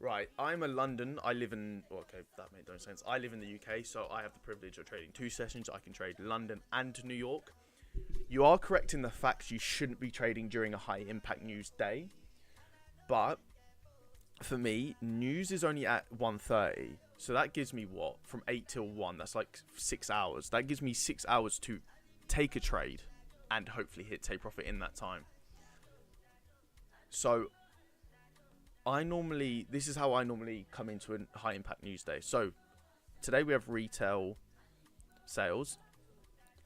Speaker 1: Right, I'm a London. I live in... Well, okay, that made no sense. I live in the UK, so I have the privilege of trading 2 sessions. I can trade London and New York. You are correct in the fact you shouldn't be trading during a high impact news day. But for me, news is only at 1:30. So that gives me what? From 8 till 1. That's like 6 hours. That gives me 6 hours to take a trade and hopefully hit take profit in that time. So this is how I normally come into a high impact news day. So today we have retail sales.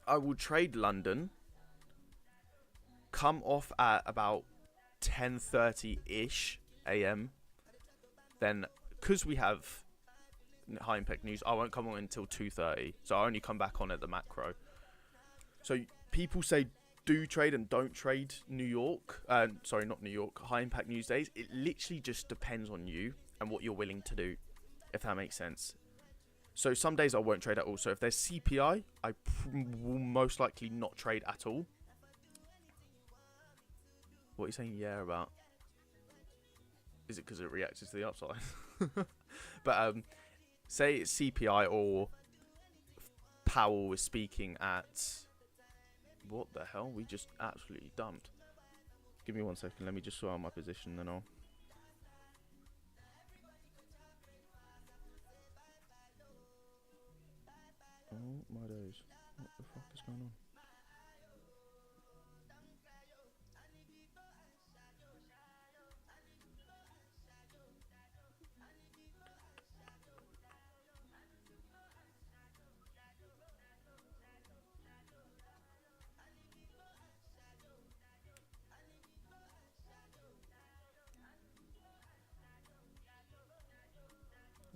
Speaker 1: I will trade London, come off at about 10:30-ish a.m. Then, because we have high impact news, I won't come on until 2:30. So I only come back on at the macro. So people say do trade and don't trade New York. Sorry, not New York. High impact news days. It literally just depends on you and what you're willing to do, if that makes sense. So some days I won't trade at all. So if there's CPI, I will most likely not trade at all. What are you saying yeah about? Is it because it reacts to the upside? But say it's CPI or Powell was speaking at... What the hell? We just absolutely dumped. Give me 1 second. Let me just sort out my position, then I'll... Oh my days. What the fuck is going on?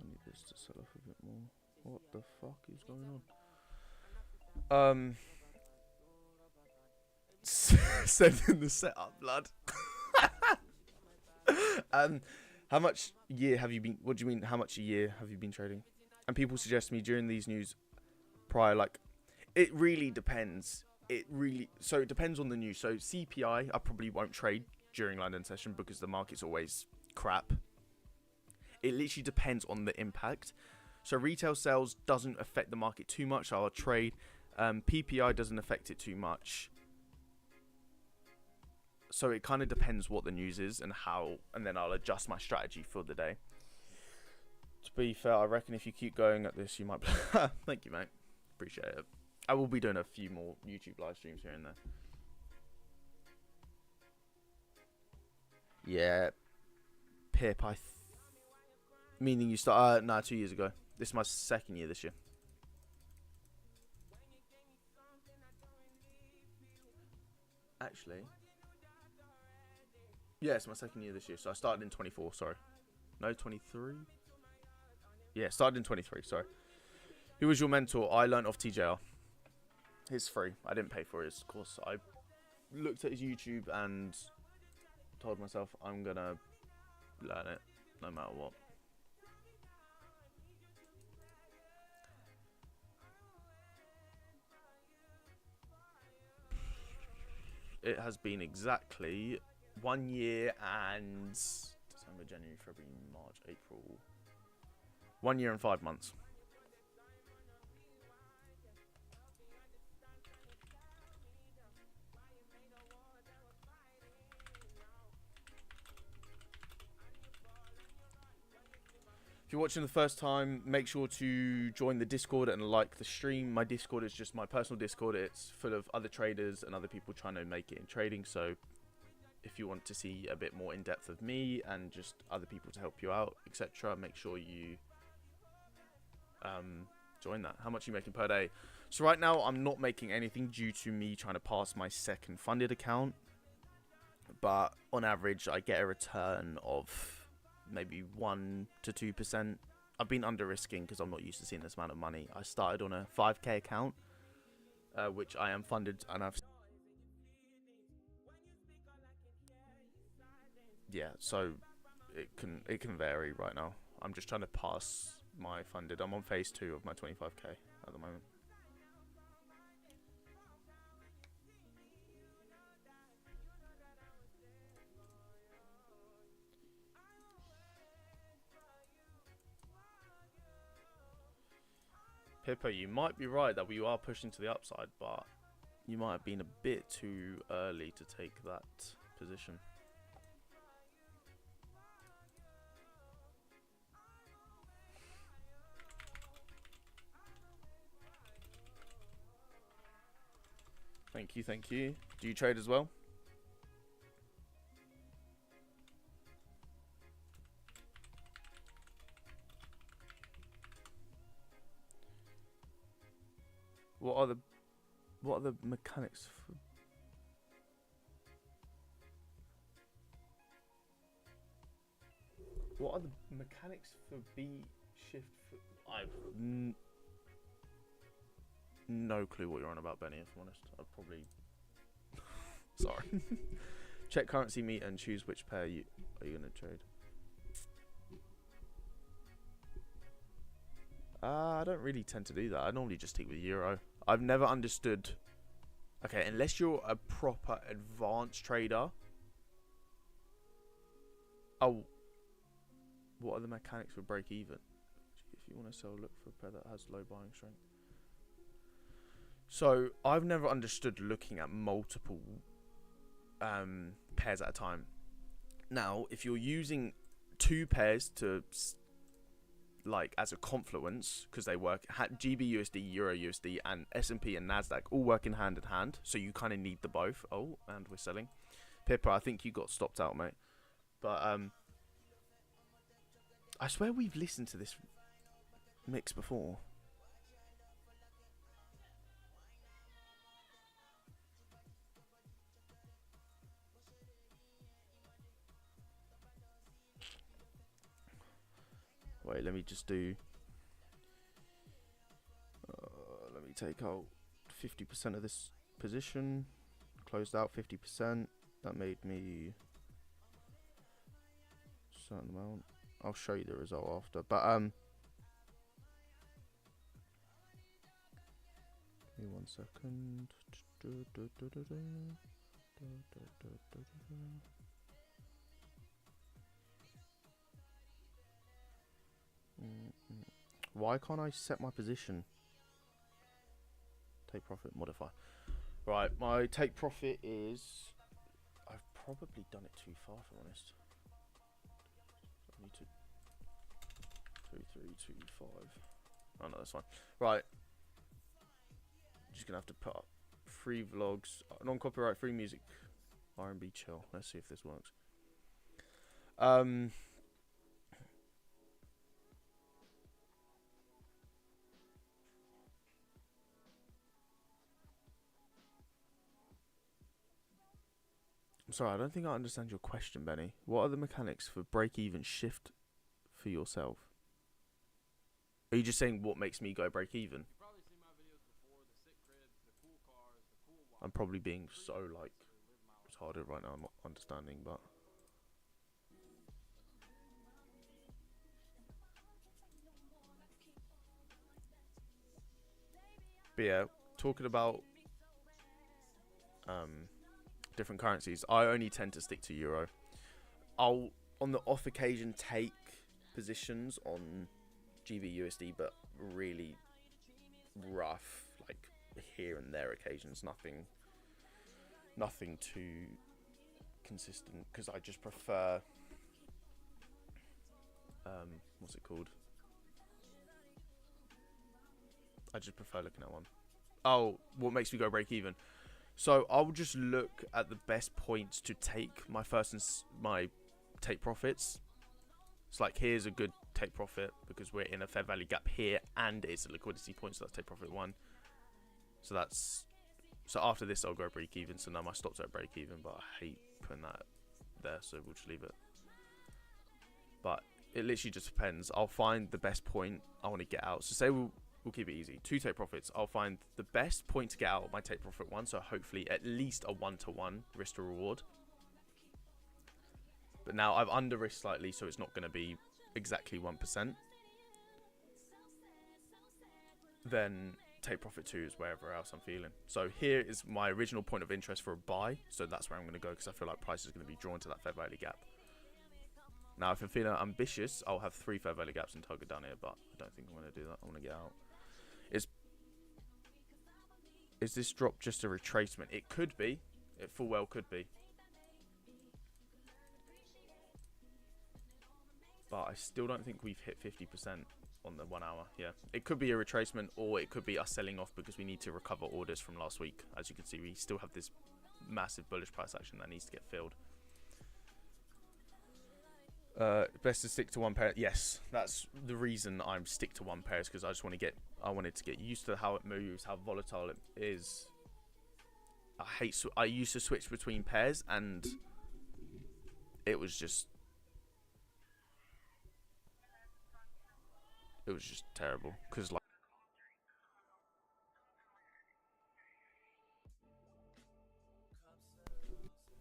Speaker 1: I need this to sell off a bit more. What the fuck is going on? Sending the setup, blood. How much year have you been? What do you mean? How much a year have you been trading? And people suggest me during these news prior, like, it really depends. So it depends on the news. So CPI, I probably won't trade during London session because the market's always crap. It literally depends on the impact. So retail sales doesn't affect the market too much. So I'll trade. PPI doesn't affect it too much. So it kind of depends what the news is and how, and then I'll adjust my strategy for the day. To be fair, I reckon if you keep going at this, you might... Thank you, mate. Appreciate it. I will be doing a few more YouTube live streams here and there. Yeah. Pip, meaning you start... nah, 2 years ago. This is my second year this year. Actually... yeah, it's my second year this year. So I started in 24, sorry. No, 23? Yeah, started in 23, sorry. Who was your mentor? I learned off TJR. It's free. I didn't pay for his course. I looked at his YouTube and told myself I'm going to learn it no matter what. It has been exactly 1 year and December, January, February, March, April. 1 year and 5 months. If you're watching the first time, make sure to join the Discord and like the stream. My Discord is just my personal Discord. It's full of other traders and other people trying to make it in trading. So if you want to see a bit more in depth of me and just other people to help you out, etc., make sure you join that. How much are you making per day? So right now I'm not making anything due to me trying to pass my second funded account, but on average I get a return of maybe 1 to 2%. I've been under risking because I'm not used to seeing this amount of money. I started on a 5k account, which I am funded, and I've... yeah, so it can vary right now. I'm just trying to pass my funded. I'm on phase 2 of my 25k at the moment. Pippa, you might be right that we are pushing to the upside, but you might have been a bit too early to take that position. Thank you, thank you. Do you trade as well? What are the What are the mechanics for... What are the mechanics for B shift for... I've no clue what you're on about, Benny, if I'm honest. I'd probably... Sorry. Check currency meter and choose which pair are you going to trade. I don't really tend to do that. I normally just stick with Euro. I've never understood... Okay, unless you're a proper advanced trader... Oh... What are the mechanics for break even? If you want to sell, look for a pair that has low buying strength. So, I've never understood looking at multiple pairs at a time. Now, if you're using 2 pairs to, like, as a confluence, because they work, GBUSD, EURUSD, and S&P and NASDAQ all work in hand, so you kind of need the both. Oh, and we're selling. Pippa, I think you got stopped out, mate. But, I swear we've listened to this mix before. Wait, let me just do... let me take out 50% of this position. Closed out 50%. That made me... a certain amount. I'll show you the result after. But, give me 1 second. Why can't I set my position? Take profit, modify. Right, my take profit is... I've probably done it too far, if I'm honest. I need to... 3325. Oh no, that's fine. Right. Just gonna have to put up free vlogs, non-copyright, free music, R&B chill. Let's see if this works. I'm sorry, I don't think I understand your question, Benny. What are the mechanics for break-even shift for yourself? Are you just saying what makes me go break-even? I'm probably being so, like, retarded right now. I'm not understanding, but... But yeah, talking about different currencies, I only tend to stick to Euro. I'll, on the off occasion, take positions on GBUSD, but really rough, like here and there occasions. Nothing too consistent, because I just prefer what's it called? I just prefer looking at one. Oh, what makes me go break even? So I'll just look at the best points to take my my take profits. It's like, here's a good take profit because we're in a fair value gap here and it's a liquidity point, so that's take profit 1. So that's, so after this I'll go break even. So now my stop's at break even, but I hate putting that there, so we'll just leave it. But it literally just depends. I'll find the best point I want to get out. So say we'll keep it easy. 2 take profits. I'll find the best point to get out of my take profit 1. So hopefully at least a 1-to-1 risk to reward. But now I've under risked slightly, so it's not going to be exactly 1%. Then take profit 2 is wherever else I'm feeling. So here is my original point of interest for a buy. So that's where I'm going to go, because I feel like price is going to be drawn to that fair value gap. Now, if I'm feeling ambitious, I'll have 3 fair value gaps and target down here, but I don't think I'm going to do that. I want to get out. Is this drop just a retracement? It could be. It full well could be. But I still don't think we've hit 50% on the 1 hour. Yeah, it could be a retracement, or it could be us selling off because we need to recover orders from last week. As you can see, we still have this massive bullish price action that needs to get filled. Best to stick to 1 pair. Yes, that's the reason I'm stick to 1 pair, is because I just want to get, I wanted to get used to how it moves, how volatile it is, I used to switch between pairs, and it was just terrible. Because like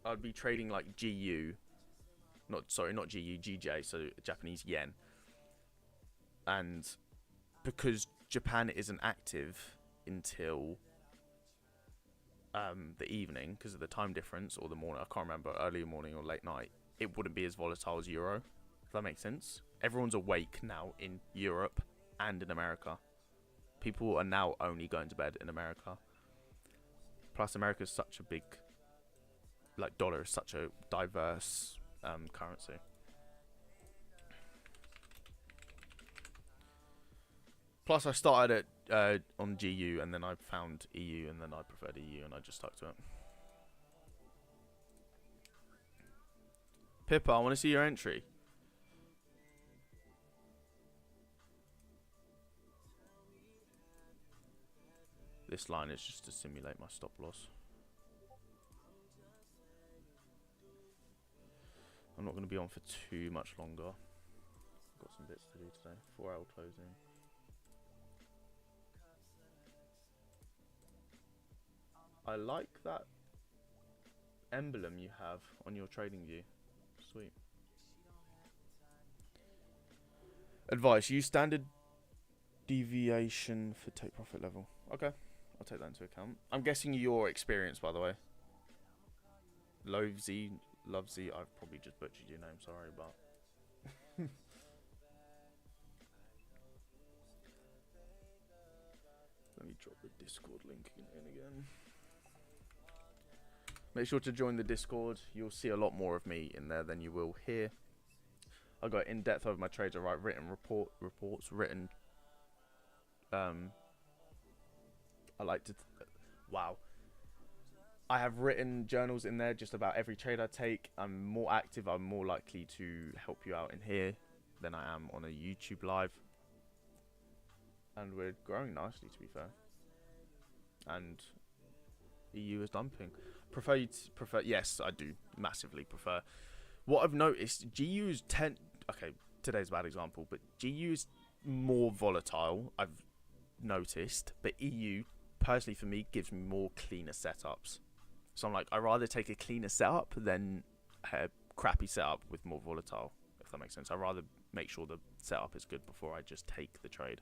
Speaker 1: I'd be trading like GU, not GU, GJ, so Japanese yen, and because Japan isn't active until the evening because of the time difference, or the morning, I can't remember, early morning or late night, it wouldn't be as volatile as Euro, if that makes sense. Everyone's awake now in Europe and in America. People are now only going to bed in America. Plus, America is such a big, like, dollar is such a diverse currency. Plus, I started at on GU, and then I found EU, and then I preferred EU, and I just stuck to it. Pippa, I want to see your entry. This line is just to simulate my stop loss. I'm not going to be on for too much longer. I've got some bits to do today. 4-hour closing. I like that emblem you have on your trading view. Sweet. Advice: use standard deviation for take profit level. Okay, I'll take that into account. I'm guessing your experience, by the way. Lovesy, I've probably just butchered your name, sorry, but let me drop the Discord link in again. Make sure to join the Discord. You'll see a lot more of me in there than you will here. I go in depth over my trades. I write written reports, written. I like to. Wow. I have written journals in there just about every trade I take. I'm more active. I'm more likely to help you out in here than I am on a YouTube live. And we're growing nicely, to be fair. And EU is dumping. Prefer? Yes, I do massively prefer. What I've noticed, GU's okay, today's a bad example, but GU's more volatile, I've noticed, but EU, personally for me, gives me more cleaner setups. So I'm like, I'd rather take a cleaner setup than a crappy setup with more volatile, if that makes sense. I'd rather make sure the setup is good before I just take the trade.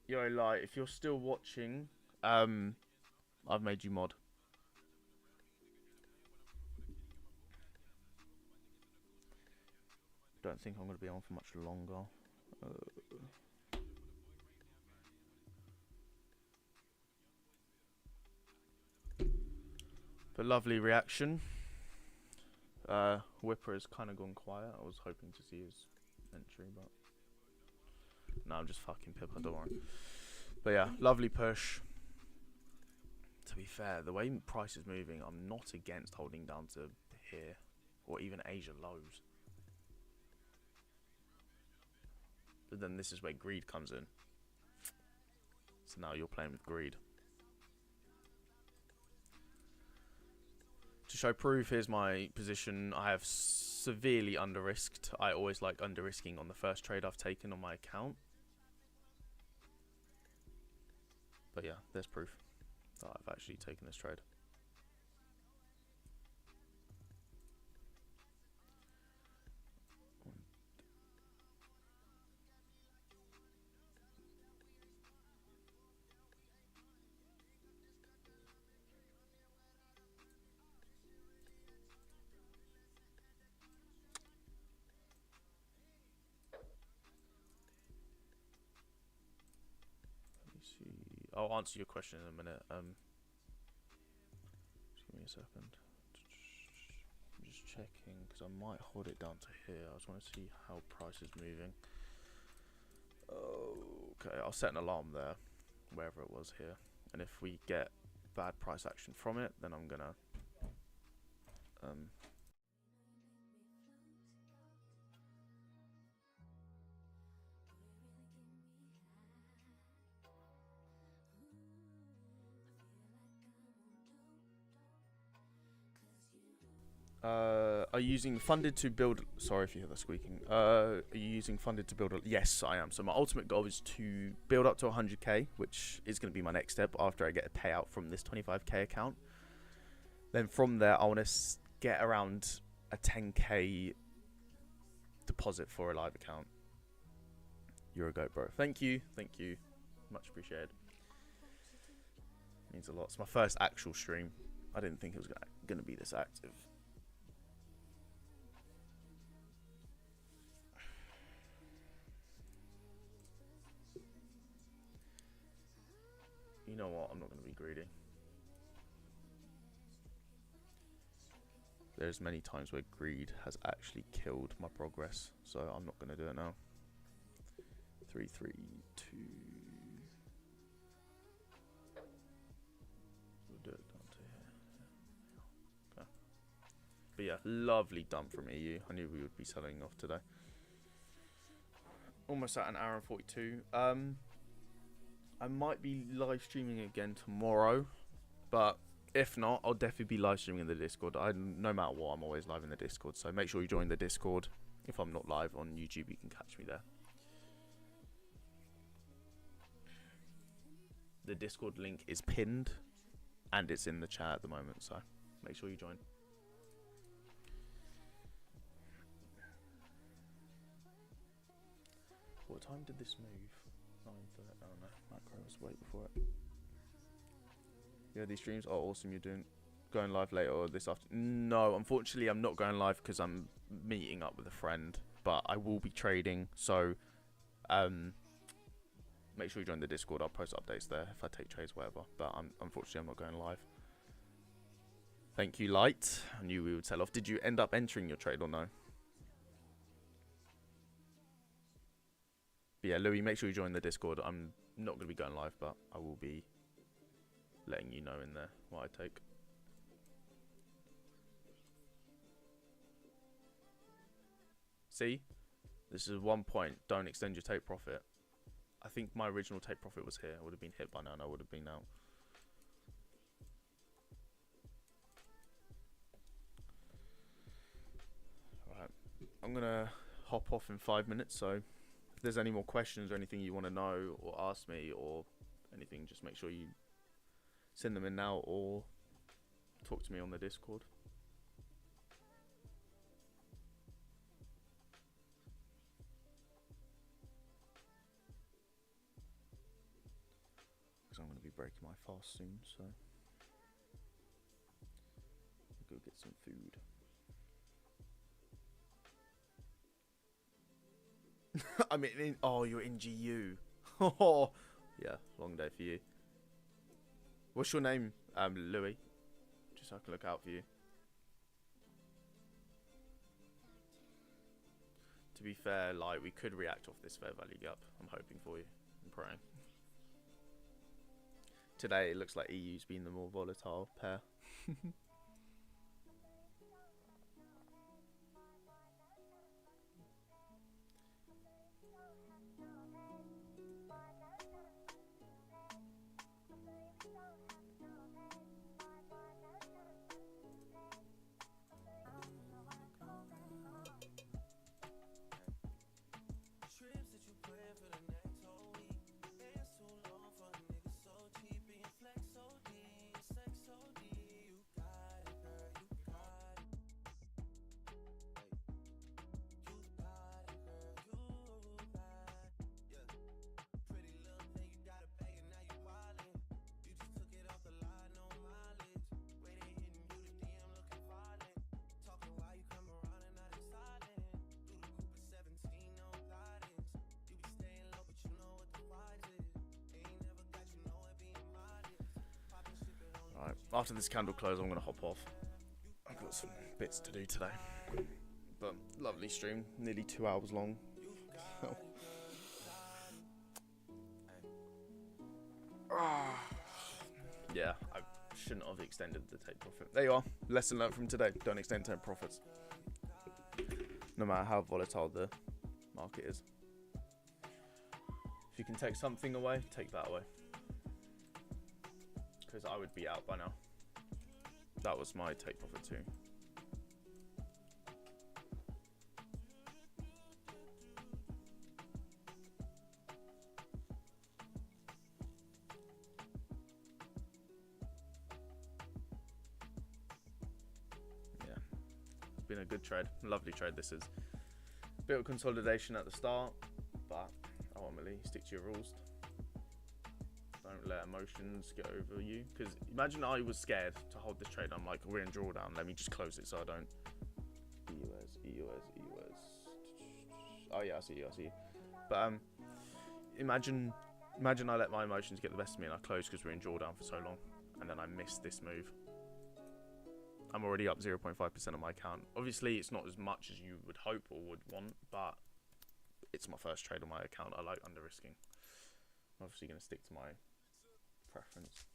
Speaker 1: Yo, Eli, if you're still watching, I've made you mod. Don't think I'm going to be on for much longer. But lovely reaction. Whipper has kind of gone quiet. I was hoping to see his entry, but no, I'm just fucking Pippa, don't worry. But yeah, lovely push. To be fair, the way price is moving, I'm not against holding down to here or even Asia lows. But then this is where greed comes in. So now you're playing with greed. To show proof, here's my position. I have severely under-risked. I always like under-risking on the first trade I've taken on my account. But yeah, there's proof that I've actually taken this trade. I'll answer your question in a minute. Just give me a second. I'm just checking because I might hold it down to here. I just want to see how price is moving. Okay, I'll set an alarm there, wherever it was here, and if we get bad price action from it, then I'm gonna are you using funded to build? Sorry if you hear that squeaking. Are you using funded to build? Yes, I am. So my ultimate goal is to build up to 100k, which is going to be my next step after I get a payout from this 25k account. Then from there, I want to get around a 10k deposit for a live account. You're a goat, bro. Thank you, much appreciated. Means a lot. It's my first actual stream. I didn't think it was going to be this active. You know what? I'm not going to be greedy. There's many times where greed has actually killed my progress, so I'm not going to do it now. 3, 3, 2. We'll do it down to here. Okay. But yeah, lovely dump from EU. I knew we would be selling off today. Almost at an hour and 42. I might be live streaming again tomorrow, but if not, I'll definitely be live streaming in the Discord. No matter what, I'm always live in the Discord, so make sure you join the Discord. If I'm not live on YouTube, you can catch me there. The Discord link is pinned, and it's in the chat at the moment, so make sure you join. What time did this move? 9:30. Oh no, macro was way before it. Yeah, these streams are awesome. You're going live later or this afternoon? No, unfortunately, I'm not going live because I'm meeting up with a friend. But I will be trading, so make sure you join the Discord. I'll post updates there if I take trades, whatever. But unfortunately, I'm not going live. Thank you, Light. I knew we would sell off. Did you end up entering your trade or no? But yeah, Louis, make sure you join the Discord. I'm not going to be going live, but I will be letting you know in there what I take. See? This is 1 point. Don't extend your take profit. I think my original take profit was here. I would have been hit by now and I would have been out. Alright. I'm going to hop off in 5 minutes, so if there's any more questions or anything you want to know or ask me or anything, just make sure you send them in now or talk to me on the Discord. Because I'm going to be breaking my fast soon, so I'll go get some food. I mean, oh, you're in GU. Oh, yeah, long day for you. What's your name, Louis? Just so I can look out for you. To be fair, like, we could react off this fair value gap. I'm hoping for you. I'm praying. Today, it looks like EU's been the more volatile pair. after this candle close, I'm gonna hop off. I've got some bits to do today. But lovely stream, nearly 2 hours long. Yeah, I shouldn't have extended the take profit. There you are. Lesson learned from today. Don't extend take profits. No matter how volatile the market is. If you can take something away, take that away. Because I would be out by now. That was my take profit too. Yeah, it's been a good trade, lovely trade this is. Bit of consolidation at the start, but ultimately stick to your rules. Don't let emotions get over you. Because imagine I was scared to hold this trade. I'm like, we're in drawdown. Let me just close it so I don't. EUS. Oh yeah, I see you. But imagine I let my emotions get the best of me and I close because we're in drawdown for so long, and then I miss this move. I'm already up 0.5% on my account. Obviously, it's not as much as you would hope or would want, but it's my first trade on my account. I like under risking. I'm obviously going to stick to my preference.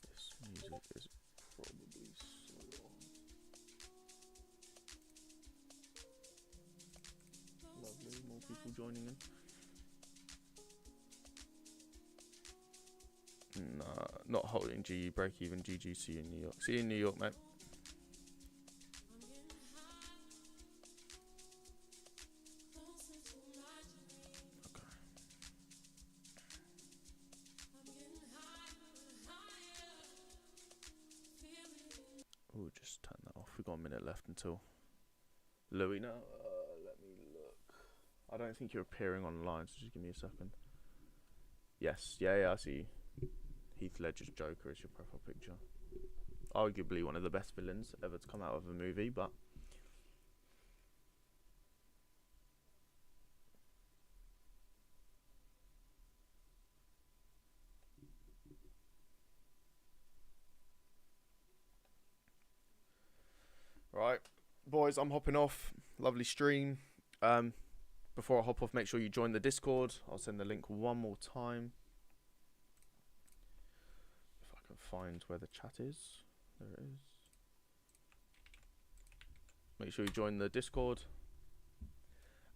Speaker 1: This music is probably so on. Lovely, more people joining in. Nah, not holding GE break even. GG, see you in New York. See you in New York, mate. Okay. Oh, just turn that off. We've got a minute left until Louis now. Let me look. I don't think you're appearing online, so just give me a second. Yes, yeah, I see you. Heath Ledger's Joker is your profile picture. Arguably one of the best villains ever to come out of a movie, but right, boys, I'm hopping off. Lovely stream. Before I hop off, make sure you join the Discord. I'll send the link one more time. If I can find where the chat is. There it is. Make sure you join the Discord.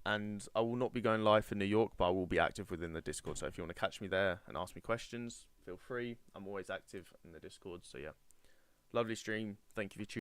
Speaker 1: And I will not be going live for New York, but I will be active within the Discord. So if you want to catch me there and ask me questions, feel free. I'm always active in the Discord. So yeah, lovely stream. Thank you for tuning in.